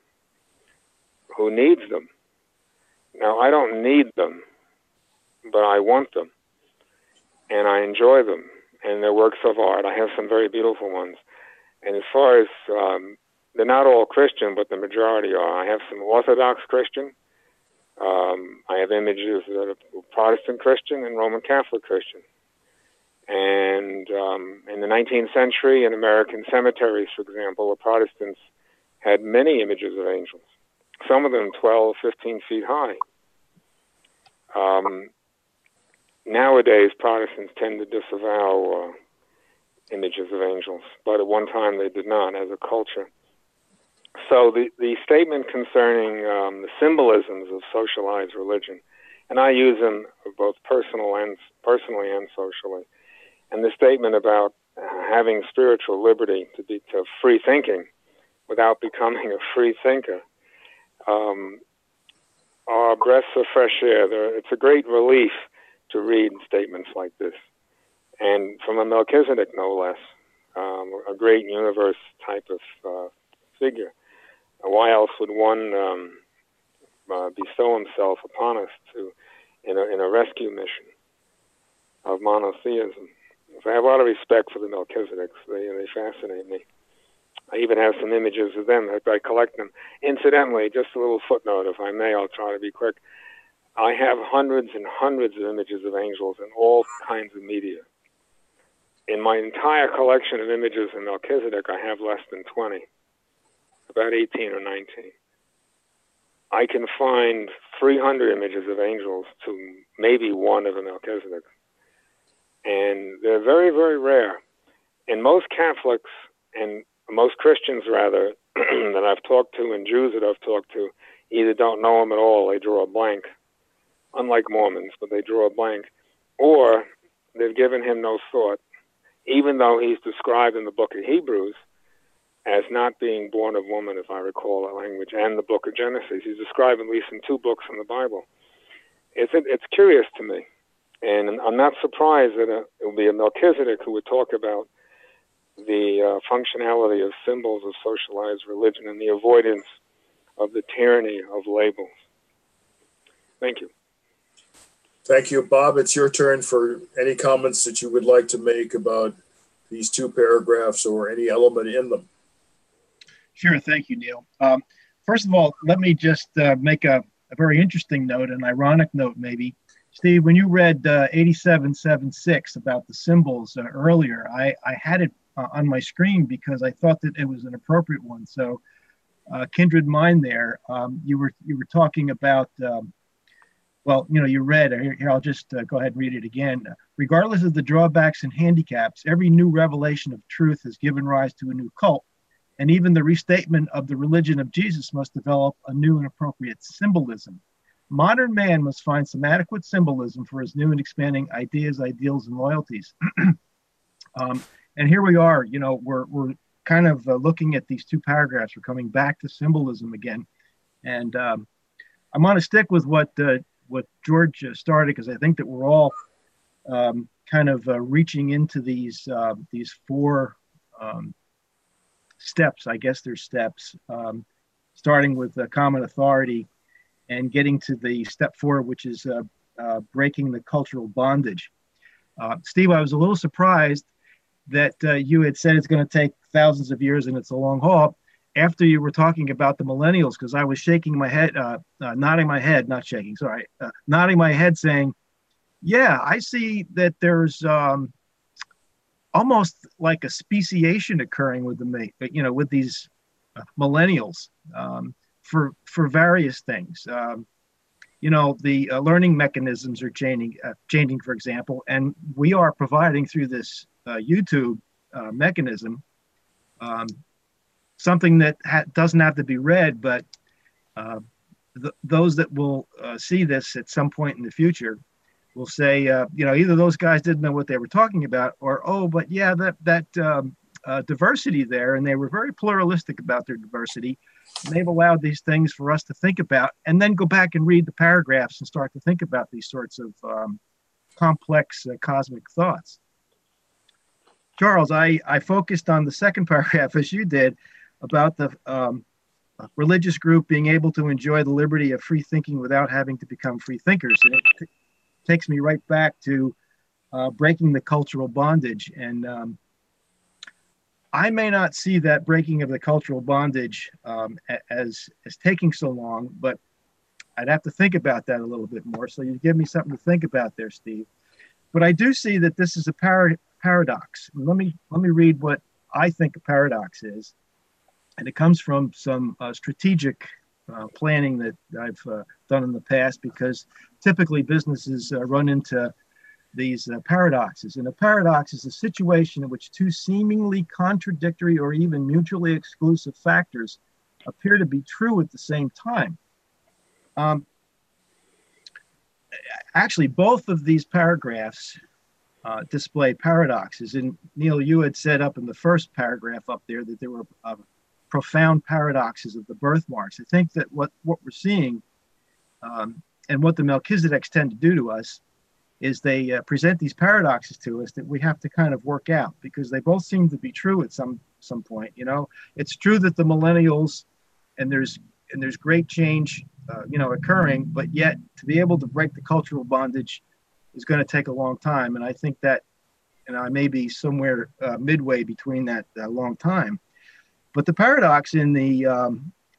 Speaker 3: needs them. Now, I don't need them, but I want them, and I enjoy them, and they're works of art. I have some very beautiful ones. And as far as, they're not all Christian, but the majority are. I have some Orthodox Christian. I have images that are Protestant Christian and Roman Catholic Christian. And in the 19th century, in American cemeteries, for example, the Protestants had many images of angels, some of them 12, 15 feet high. Nowadays, Protestants tend to disavow images of angels, but at one time they did not as a culture. So the statement concerning the symbolisms of socialized religion, and I use them both personally and socially, and the statement about having spiritual liberty to free thinking without becoming a free thinker are breaths of fresh air. It's a great relief to read statements like this, and from a Melchizedek no less, a great universe type of figure. Why else would one bestow himself upon us in a rescue mission of monotheism? So I have a lot of respect for the Melchizedeks. They fascinate me. I even have some images of them. I collect them. Incidentally, just a little footnote, if I may, I'll try to be quick. I have hundreds and hundreds of images of angels in all kinds of media. In my entire collection of images of Melchizedek, I have less than 20, about 18 or 19. I can find 300 images of angels to maybe one of a Melchizedek. And they're very, very rare. And most Catholics, and most Christians rather, that I've talked to, and Jews that I've talked to, either don't know him at all, they draw a blank, unlike Mormons, but they draw a blank, or they've given him no thought, even though he's described in the book of Hebrews as not being born of woman, if I recall that language, and the book of Genesis. He's described at least in 2 books in the Bible. It's curious to me. And I'm not surprised that it will be a Melchizedek who would talk about the functionality of symbols of socialized religion and the avoidance of the tyranny of labels. Thank you.
Speaker 2: Thank you, Bob. It's your turn for any comments that you would like to make about these 2 paragraphs or any element in them.
Speaker 1: Sure. Thank you, Neil. First of all, let me just make a very interesting note, an ironic note maybe. Steve, when you read 8776 about the symbols earlier, I had it on my screen because I thought that it was an appropriate one. So, kindred mind there. You were talking about. Well, you read here. I'll just go ahead and read it again. Regardless of the drawbacks and handicaps, every new revelation of truth has given rise to a new cult, and even the restatement of the religion of Jesus must develop a new and appropriate symbolism. Modern man must find some adequate symbolism for his new and expanding ideas, ideals, and loyalties. And here we are, we're kind of looking at these 2 paragraphs. We're coming back to symbolism again. And I'm going to stick with what George started, because I think that we're all kind of reaching into these 4 steps. I guess there's steps, starting with common authority, and getting to the step 4, which is breaking the cultural bondage. Steve, I was a little surprised that you had said it's going to take thousands of years and it's a long haul after you were talking about the millennials, because I was shaking my head, nodding my head, not shaking, sorry, nodding my head saying, yeah, I see that there's almost like a speciation occurring with with these millennials. For various things. The learning mechanisms are changing, for example, and we are providing through this YouTube mechanism something that doesn't have to be read, but those that will see this at some point in the future will say, either those guys didn't know what they were talking about, or, oh, but yeah, that diversity there, and they were very pluralistic about their diversity, and they've allowed these things for us to think about, and then go back and read the paragraphs and start to think about these sorts of complex cosmic thoughts. Charles, I focused on the second paragraph, as you did, about the religious group being able to enjoy the liberty of free thinking without having to become free thinkers. And it takes me right back to breaking the cultural bondage. And I may not see that breaking of the cultural bondage as taking so long, but I'd have to think about that a little bit more. So you give me something to think about there, Steve. But I do see that this is a paradox. Let me read what I think a paradox is. And it comes from some strategic planning that I've done in the past, because typically businesses run into these paradoxes. And a paradox is a situation in which two seemingly contradictory or even mutually exclusive factors appear to be true at the same time. Actually, both of these paragraphs display paradoxes. And Neil, you had said up in the first paragraph up there that there were profound paradoxes of the birthmarks. I think that what we're seeing and what the Melchizedeks tend to do to us is they present these paradoxes to us that we have to kind of work out, because they both seem to be true at some point. It's true that the millennials and there's great change occurring, but yet to be able to break the cultural bondage is going to take a long time. And I think that I may be somewhere midway between that long time. But the paradox in the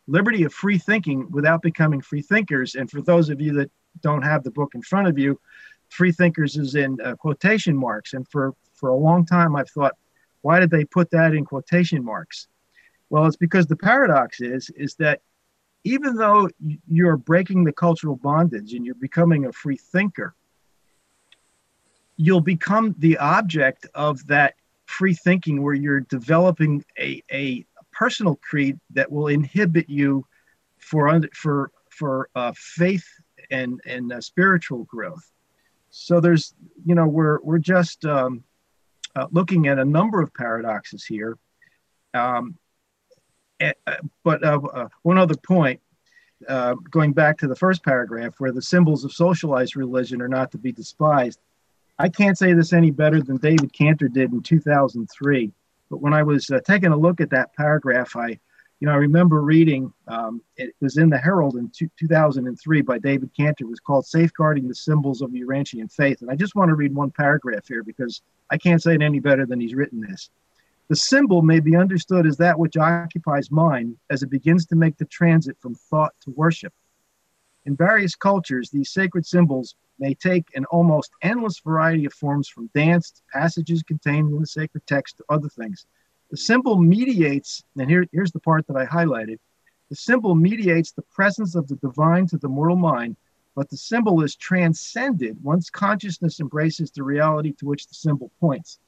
Speaker 1: liberty of free thinking without becoming free thinkers, and for those of you that don't have the book in front of you, free thinkers is in quotation marks. And for a long time, I've thought, why did they put that in quotation marks? Well, it's because the paradox is that even though you're breaking the cultural bondage and you're becoming a free thinker, you'll become the object of that free thinking, where you're developing a personal creed that will inhibit you for faith and spiritual growth. So there's, we're just looking at a number of paradoxes here. But one other point, going back to the first paragraph, where the symbols of socialized religion are not to be despised. I can't say this any better than David Cantor did in 2003. But when I was taking a look at that paragraph, I remember reading, it was in the Herald in 2003 by David Cantor. It was called Safeguarding the Symbols of Urantian Faith. And I just want to read one paragraph here, because I can't say it any better than he's written this. The symbol may be understood as that which occupies mind as it begins to make the transit from thought to worship. In various cultures, these sacred symbols may take an almost endless variety of forms, from dance to passages contained in the sacred text to other things. The symbol mediates, and here's the part that I highlighted, the symbol mediates the presence of the divine to the mortal mind, but the symbol is transcended once consciousness embraces the reality to which the symbol points.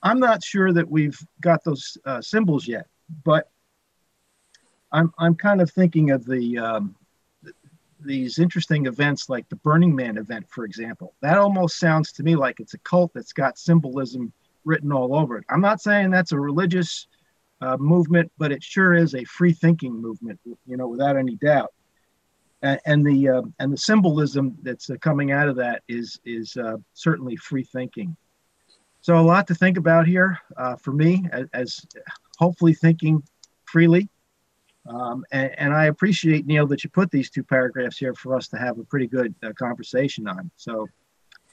Speaker 1: I'm not sure that we've got those symbols yet, but I'm kind of thinking of these interesting events like the Burning Man event, for example. That almost sounds to me like it's a cult that's got symbolism written all over it. I'm not saying that's a religious movement, but it sure is a free thinking movement, without any doubt. And the symbolism that's coming out of that is certainly free thinking. So a lot to think about here for me, as hopefully thinking freely. And I appreciate, Neil, that you put these two paragraphs here for us to have a pretty good conversation on. So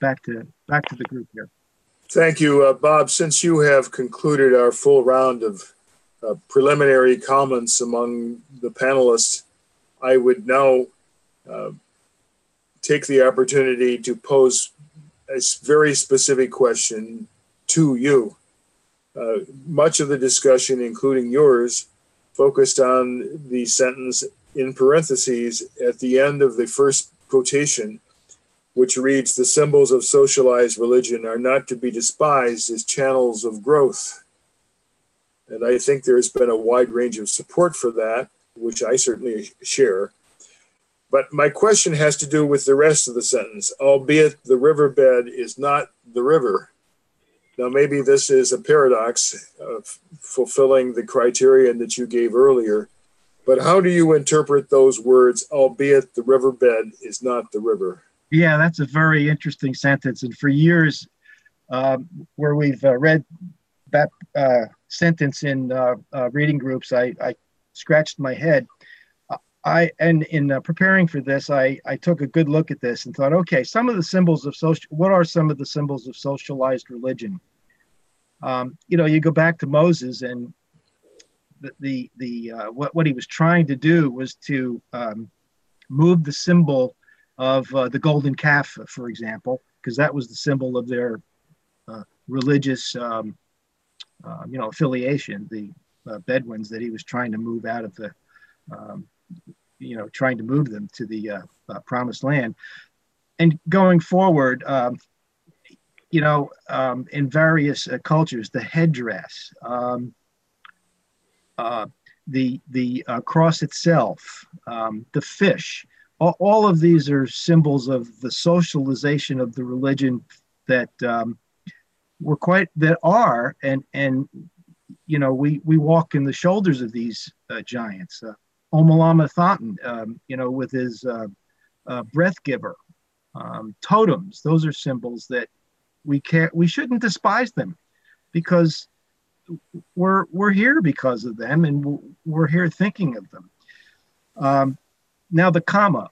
Speaker 1: back to the group here.
Speaker 2: Thank you, Bob. Since you have concluded our full round of preliminary comments among the panelists, I would now take the opportunity to pose a very specific question to you. Much of the discussion, including yours, focused on the sentence in parentheses at the end of the first quotation, which reads, "The symbols of socialized religion are not to be despised as channels of growth." And I think there's been a wide range of support for that, which I certainly share. But my question has to do with the rest of the sentence, albeit the riverbed is not the river. Now, maybe this is a paradox of fulfilling the criterion that you gave earlier, but how do you interpret those words, albeit the riverbed is not the river?
Speaker 1: Yeah, that's a very interesting sentence. And for years, where we've read that sentence in reading groups, I scratched my head. And in preparing for this, I took a good look at this and thought, okay, some of the symbols of what are some of the symbols of socialized religion? You go back to Moses, and what he was trying to do was to move the symbol of the golden calf, for example, because that was the symbol of their religious, affiliation, the Bedouins that he was trying to move out of the trying to move them to the promised land. And going forward, in various cultures, the headdress, the cross itself, the fish, all of these are symbols of the socialization of the religion that we walk in the shoulders of these giants. Omalama Thotin, with his breath giver, totems. Those are symbols that we shouldn't despise them, because we're here because of them, and we're here thinking of them. Now the comma,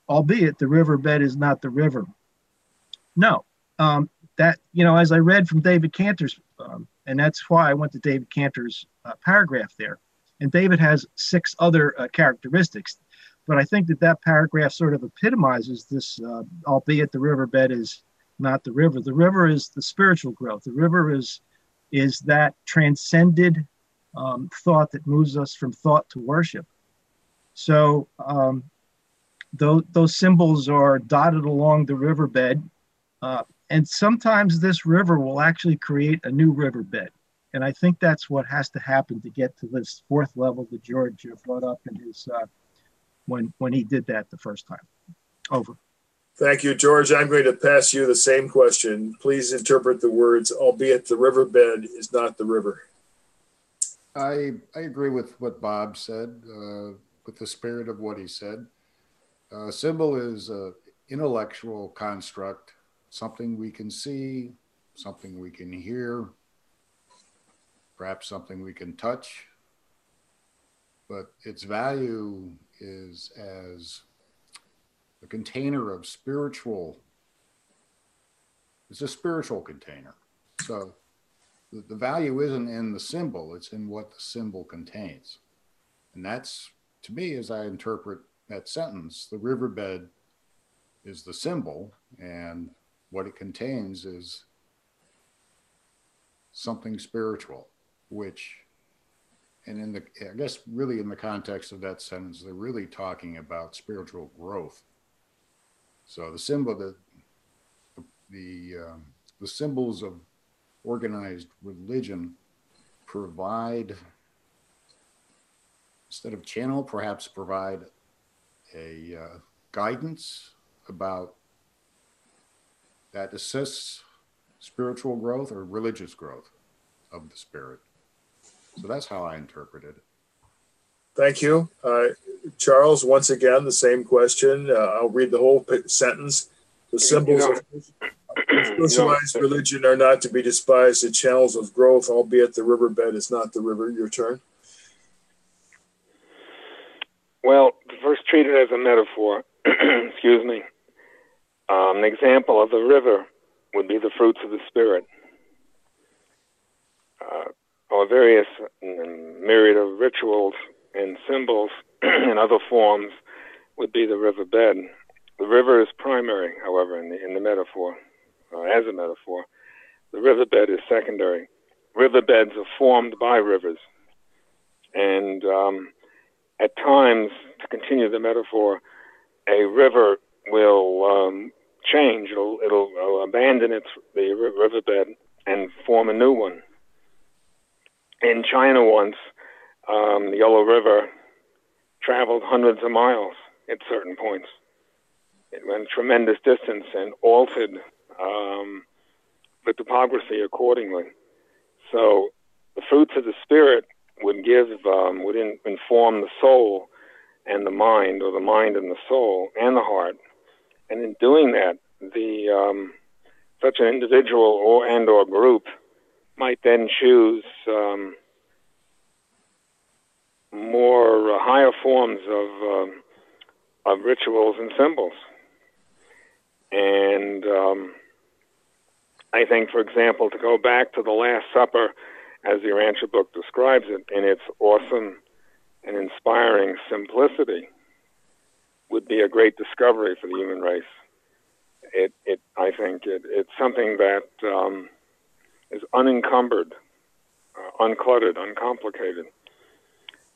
Speaker 1: albeit the riverbed is not the river. No, that as I read from David Cantor's, and that's why I went to David Cantor's paragraph there. And David has 6 other characteristics, but I think that paragraph sort of epitomizes this, albeit the riverbed is not the river. The river is the spiritual growth. The river is that transcended thought that moves us from thought to worship. So those symbols are dotted along the riverbed, and sometimes this river will actually create a new riverbed. And I think that's what has to happen to get to this 4th level that George brought up in his when he did that the first time. Over.
Speaker 2: Thank you, George. I'm going to pass you the same question. Please interpret the words, albeit the riverbed is not the river.
Speaker 5: I agree with what Bob said, with the spirit of what he said. Symbol is an intellectual construct, something we can see, something we can hear, perhaps something we can touch, but its value is as a container of spiritual, it's a spiritual container. So the value isn't in the symbol, it's in what the symbol contains. And that's, to me, as I interpret that sentence, the riverbed is the symbol, and what it contains is something spiritual, which, and I guess really in the context of that sentence, they're really talking about spiritual growth. So the symbol that the symbols of organized religion provide, instead of channel, perhaps provide a guidance about that assists spiritual growth or religious growth of the spirit. So that's how I interpret it.
Speaker 2: Thank you. Charles, once again, the same question. I'll read the whole sentence. The symbols of socialized religion are not to be despised as channels of growth, albeit the riverbed is not the river. Your turn.
Speaker 3: Well, first treat it as a metaphor. Excuse me. An example of the river would be the fruits of the Spirit. Or various myriad of rituals and symbols and other forms would be the riverbed. The river is primary, however, in the metaphor, as a metaphor. The riverbed is secondary. Riverbeds are formed by rivers. And at times, to continue the metaphor, a river will change. It'll abandon the riverbed and form a new one. In China once, the Yellow River traveled hundreds of miles at certain points. It went tremendous distance and altered the topography accordingly. So the fruits of the Spirit would inform the soul and the mind, or the mind and the soul and the heart. And in doing that, such an individual or group might then choose more higher forms of rituals and symbols. And I think, for example, to go back to the Last Supper, as the Urantia book describes it, in its awesome and inspiring simplicity, would be a great discovery for the human race. I think it's something that is unencumbered, uncluttered, uncomplicated.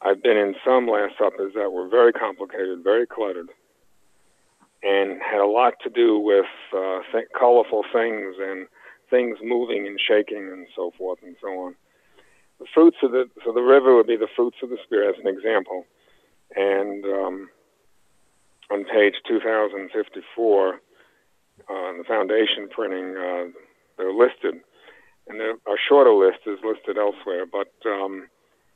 Speaker 3: I've been in some Last Suppers that were very complicated, very cluttered, and had a lot to do with colorful things and things moving and shaking and so forth and so on. The fruits of the river would be the fruits of the Spirit as an example. And on page 2054, the foundation printing, they're listed. And a shorter list is listed elsewhere, but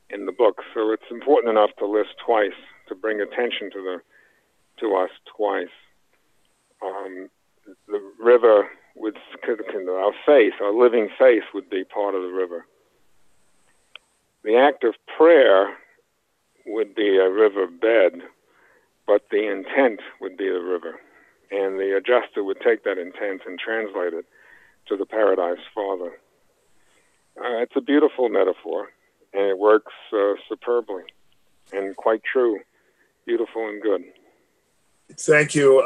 Speaker 3: in the book. So it's important enough to list twice, to bring attention to us twice. The river would, our faith, our living faith, would be part of the river. The act of prayer would be a river bed, but the intent would be the river. And the adjuster would take that intent and translate it to the Paradise Father. It's a beautiful metaphor, and it works superbly and quite true, beautiful and good.
Speaker 2: Thank you.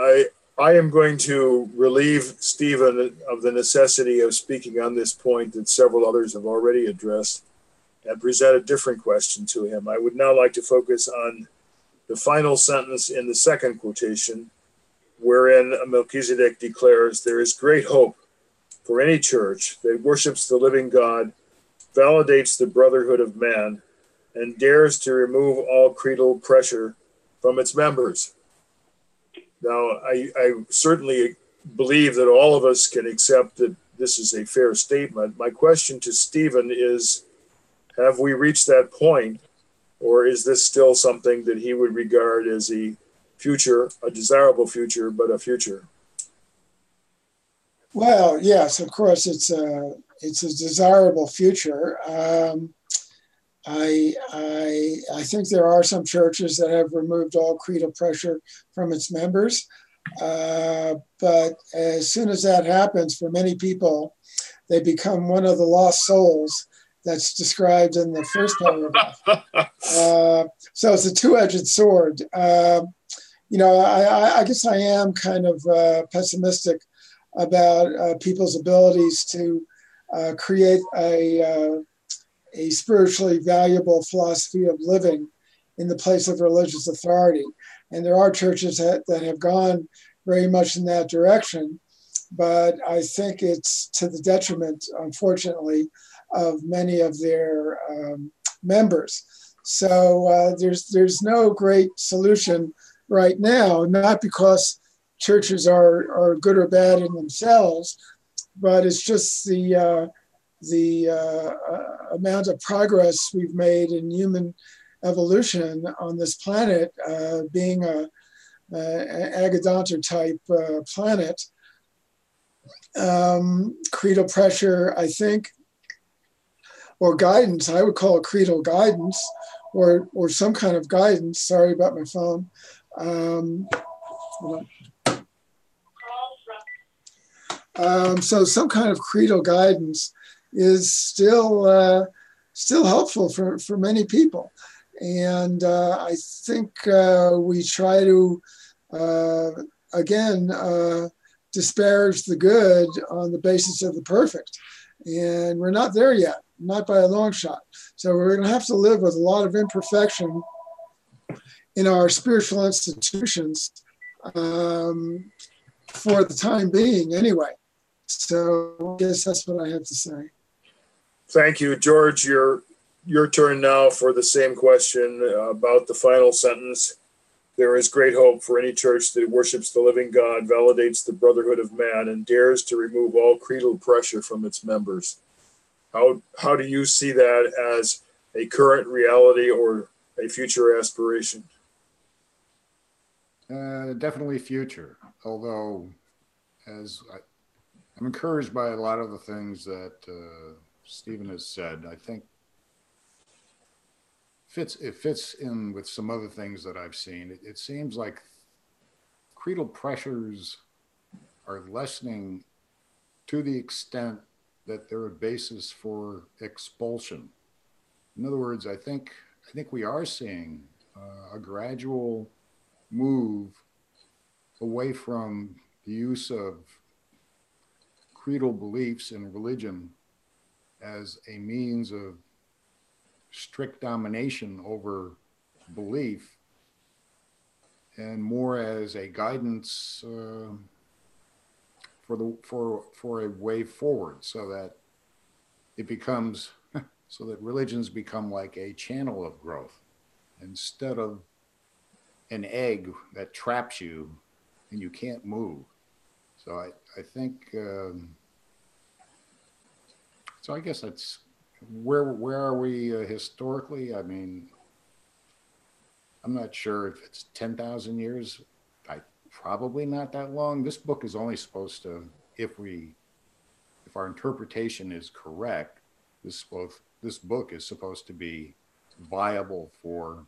Speaker 2: I am going to relieve Stephen of the necessity of speaking on this point that several others have already addressed, and present a different question to him. I would now like to focus on the final sentence in the second quotation, wherein Melchizedek declares, "There is great hope for any church that worships the living God, validates the brotherhood of man, and dares to remove all creedal pressure from its members." Now, I certainly believe that all of us can accept that this is a fair statement. My question to Stephen is, have we reached that point, or is this still something that he would regard as a future, a desirable future, but a future?
Speaker 4: Well, yes, of course, it's a desirable future. I think there are some churches that have removed all creedal pressure from its members, but as soon as that happens, for many people, they become one of the lost souls that's described in the first paragraph. So it's a two-edged sword. I guess I am kind of pessimistic about people's abilities to create a spiritually valuable philosophy of living in the place of religious authority. And there are churches that have gone very much in that direction, but I think it's to the detriment, unfortunately, of many of their members. So there's no great solution right now, not because churches are good or bad in themselves, but it's just the amount of progress we've made in human evolution on this planet, being an Agadonter type planet. Creedal pressure, I think, or guidance, I would call it creedal guidance, or some kind of guidance. Sorry about my phone. So some kind of creedal guidance is still helpful for many people. And I think we try to, again, disparage the good on the basis of the perfect. And we're not there yet, not by a long shot. So we're going to have to live with a lot of imperfection in our spiritual institutions for the time being anyway. So I guess that's what I have to say.
Speaker 2: Thank you, George. Your turn now for the same question about the final sentence. There is great hope for any church that worships the living God, validates the brotherhood of man, and dares to remove all creedal pressure from its members. How do you see that as a current reality or a future aspiration?
Speaker 5: Definitely future, although I'm encouraged by a lot of the things that Stephen has said. I think it fits in with some other things that I've seen. It seems like creedal pressures are lessening to the extent that they're a basis for expulsion. In other words, I think we are seeing a gradual move away from the use of creedal beliefs in religion as a means of strict domination over belief, and more as a guidance for a way forward, so that it becomes so that religions become like a channel of growth instead of an egg that traps you and you can't move. So I think so. I guess that's where are we historically? I mean, I'm not sure if it's 10,000 years. Probably not that long. This book is only supposed to, if our interpretation is correct, this book is supposed to be viable for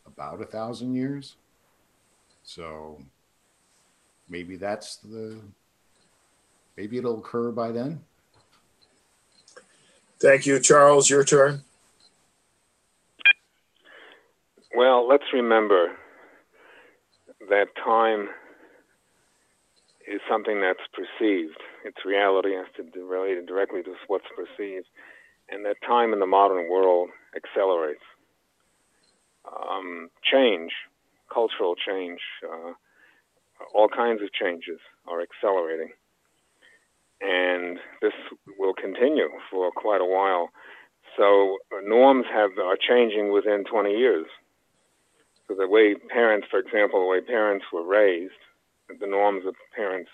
Speaker 5: about 1,000 years. So maybe maybe it'll occur by then.
Speaker 2: Thank you, Charles. Your turn.
Speaker 3: Well, let's remember that time is something that's perceived. Its reality has to be related directly to what's perceived. And that time in the modern world accelerates. Change, cultural change, all kinds of changes are accelerating. And this will continue for quite a while. So norms are changing within 20 years. So the way parents, for example, the way parents were raised, the norms of parents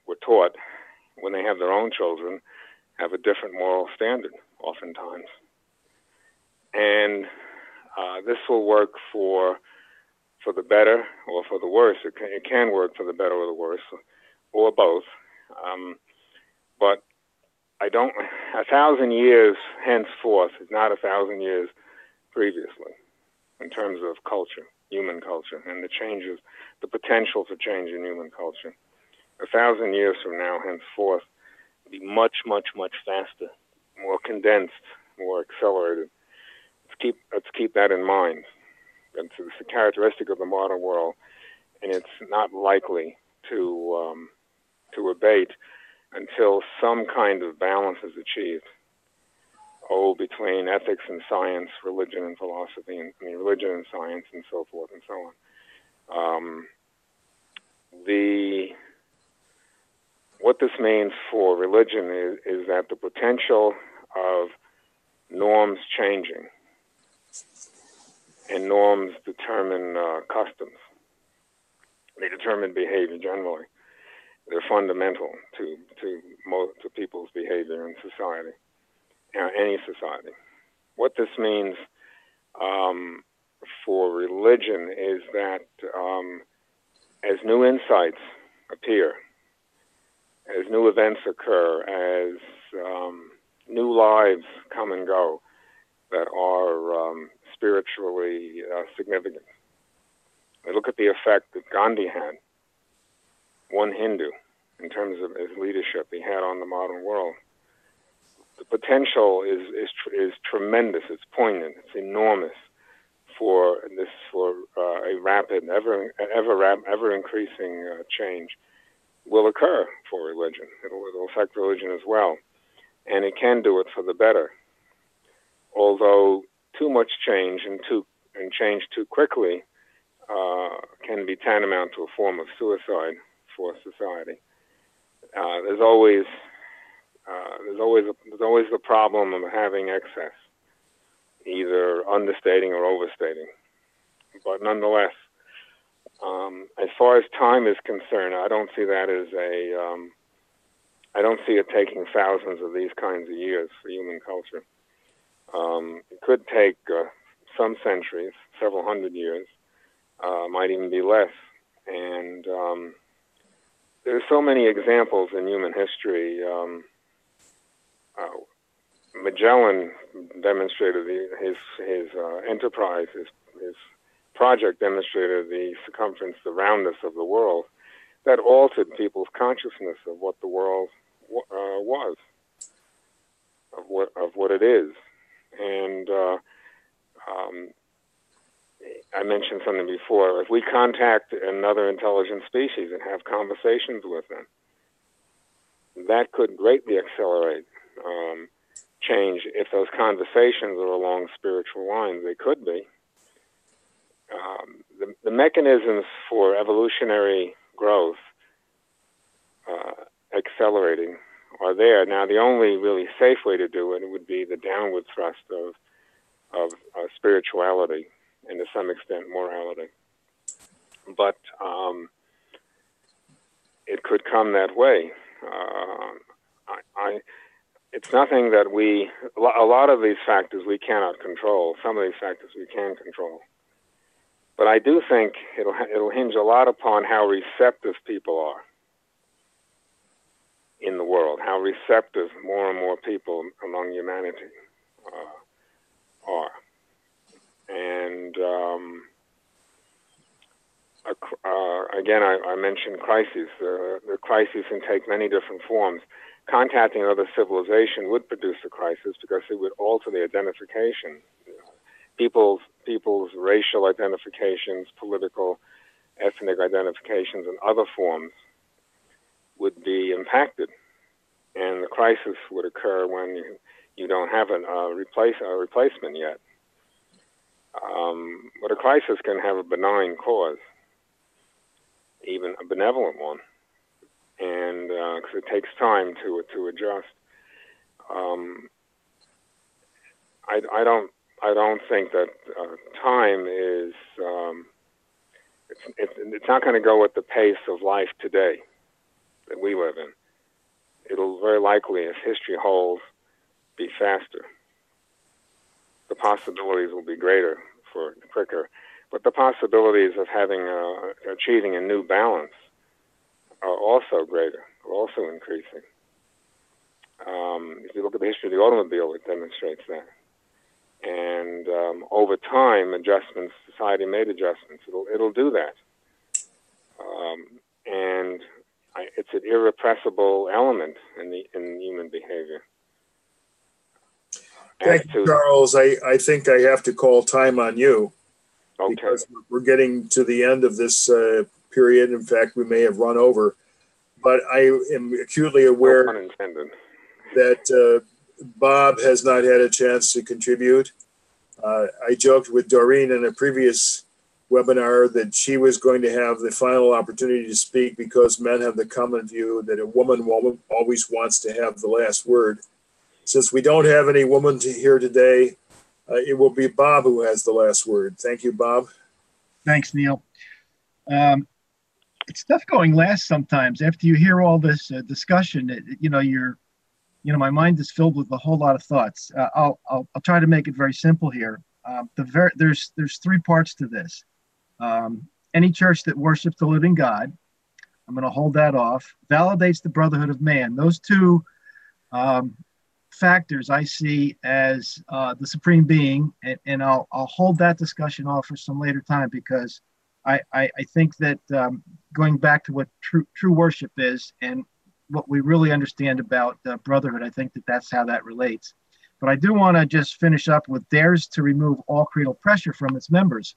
Speaker 3: were taught when they have their own children have a different moral standard oftentimes. And this will work for the better or for the worse. It can work for the better or the worse, or both. But 1,000 years henceforth is not 1,000 years previously in terms of culture, human culture, and the changes, the potential for change in human culture. 1,000 years from now, henceforth, will be much, much, much faster, more condensed, more accelerated. Let's keep that in mind. It's a characteristic of the modern world, and it's not likely to abate until some kind of balance is achieved. Between ethics and science, religion and philosophy, religion and science, and so forth and so on. What this means for religion is that the potential of norms changing, and norms determine customs. They determine behavior generally. They're fundamental to people's behavior in society, any society. What this means for religion is that as new insights appear, as new events occur, as new lives come and go that are spiritually significant. I look at the effect that Gandhi had, one Hindu, in terms of his leadership he had on the modern world. The potential is tremendous. It's poignant. It's enormous for a rapid, ever increasing change will occur for religion. It'll affect religion as well, and it can do it for the better. Although too much change and change too quickly can be tantamount to a form of suicide for society. There's always the problem of having excess, either understating or overstating. but nonetheless, as far as time is concerned, I don't see that as I don't see it taking thousands of these kinds of years for human culture. It could take some centuries, several hundred years, might even be less. And there's so many examples in human history. Magellan demonstrated his enterprise, his project demonstrated the circumference, the roundness of the world. That altered people's consciousness of what the world was, of what it is. And I mentioned something before. If we contact another intelligent species and have conversations with them, that could greatly accelerate change. If those conversations are along spiritual lines, they could be. The mechanisms for evolutionary growth accelerating are there. Now, the only really safe way to do it would be the downward thrust of spirituality and to some extent morality. But it could come that way. It's nothing that a lot of these factors we cannot control. Some of these factors we can control. But I do think it'll hinge a lot upon how receptive people are in the world, how receptive more and more people among humanity are. And again, I mentioned crises. The crises can take many different forms. Contacting another civilization would produce a crisis because it would alter the identification. People's racial identifications, political, ethnic identifications, and other forms would be impacted, and the crisis would occur when you don't have a replacement yet. But a crisis can have a benign cause, even a benevolent one, and because it takes time to adjust. I don't think that time is. It's not going to go at the pace of life today that we live in. It'll very likely, if history holds, be faster. The possibilities will be greater for quicker, but the possibilities of achieving a new balance are also greater, also increasing. If you look at the history of the automobile, it demonstrates that. And over time, society made adjustments. It'll do that. And it's an irrepressible element in human behavior.
Speaker 2: Thank you, Charles. I think I have to call time on you.
Speaker 3: Okay.
Speaker 2: Because we're getting to the end of this period. In fact, we may have run over. But I am acutely aware that Bob has not had a chance to contribute. I joked with Doreen in a previous webinar that she was going to have the final opportunity to speak because men have the common view that a woman always wants to have the last word. Since we don't have any woman here today, it will be Bob who has the last word. Thank you, Bob.
Speaker 1: Thanks, Neil. It's tough going last sometimes. After you hear all this discussion, my mind is filled with a whole lot of thoughts. I'll try to make it very simple here. There's three parts to this. Any church that worships the living God, I'm going to hold that off, validates the brotherhood of man. Those two factors I see as the supreme being, and I'll hold that discussion off for some later time because I think that going back to what true worship is and what we really understand about brotherhood, I think that's how that relates. But I do want to just finish up with dares to remove all creedal pressure from its members.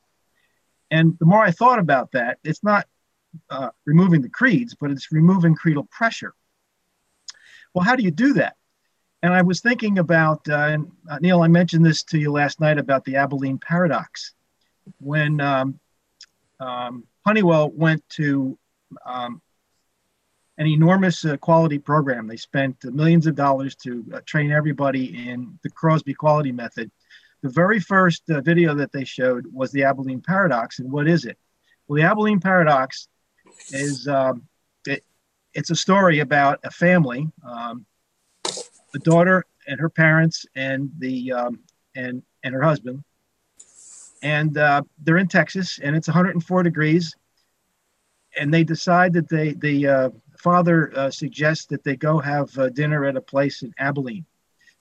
Speaker 1: And the more I thought about that, it's not removing the creeds, but it's removing creedal pressure. Well, how do you do that? And I was thinking about, Neil, I mentioned this to you last night about the Abilene paradox. When Honeywell went to an enormous quality program, they spent millions of dollars to train everybody in the Crosby quality method. The very first video that they showed was the Abilene Paradox. And what is it? Well, the Abilene Paradox is it's a story about a family, a daughter and her parents and and her husband, and they're in Texas, and it's 104 degrees, and they decide that the father suggests that they go have dinner at a place in Abilene.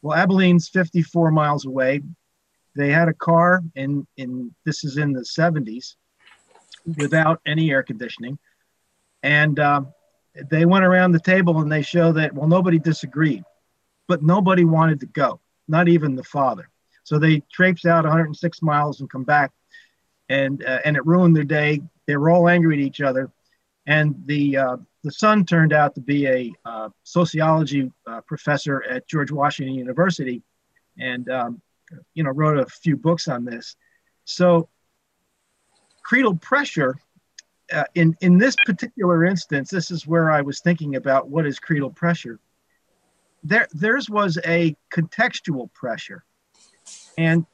Speaker 1: Well, Abilene's 54 miles away. They had a car in this is in the 70s without any air conditioning, and they went around the table and they show that, well, nobody disagreed, but nobody wanted to go, not even the father. So they traipsed out 106 miles and come back, and it ruined their day. They were all angry at each other, and the son turned out to be a sociology professor at George Washington University, and wrote a few books on this. So creedal pressure, in this particular instance, this is where I was thinking about what is creedal pressure. Theirs was a contextual pressure. And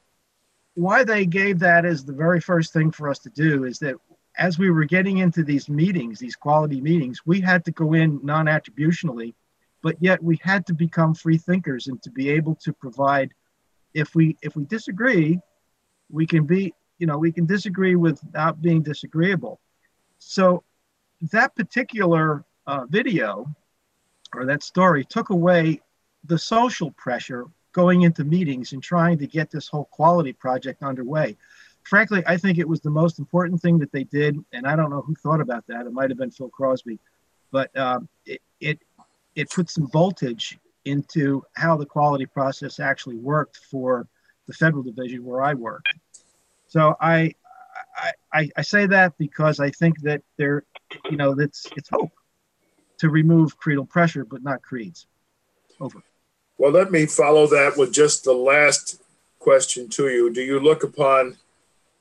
Speaker 1: why they gave that as the very first thing for us to do is that as we were getting into these meetings, these quality meetings, we had to go in non-attributionally, but yet we had to become free thinkers and to be able to provide, if we disagree, we can disagree without being disagreeable. So that particular video or that story took away the social pressure going into meetings and trying to get this whole quality project underway. Frankly, I think it was the most important thing that they did, and I don't know who thought about that. It might have been Phil Crosby, but it put some voltage into how the quality process actually worked for the federal division where I worked. So I say that because I think that it's hope to remove creedal pressure, but not creeds. Over.
Speaker 2: Well, let me follow that with just the last question to you. Do you look upon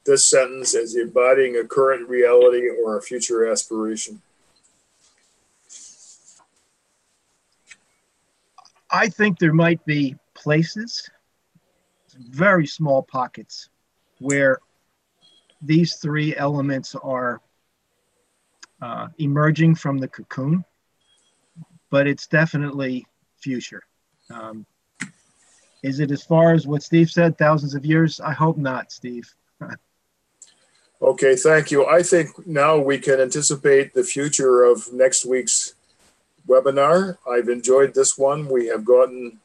Speaker 2: this sentence as embodying a current reality or a future aspiration?
Speaker 1: I think there might be places, very small pockets, where these three elements are emerging from the cocoon, but it's definitely future. Is it as far as what Steve said, thousands of years? I hope not, Steve.
Speaker 2: Okay, thank you. I think now we can anticipate the future of next week's webinar. I've enjoyed this one. We have gotten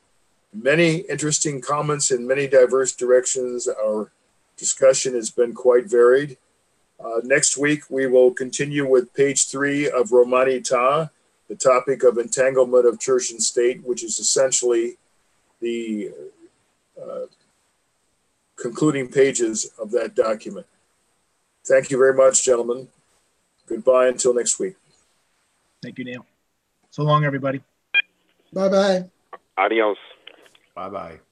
Speaker 2: many interesting comments in many diverse directions. Our discussion has been quite varied. Next week, we will continue with page 3 of Romani Ta, the topic of entanglement of church and state, which is essentially the concluding pages of that document. Thank you very much, gentlemen. Goodbye until next week.
Speaker 1: Thank you, Neil. So long, everybody.
Speaker 4: Bye-bye.
Speaker 3: Adios.
Speaker 5: Bye-bye.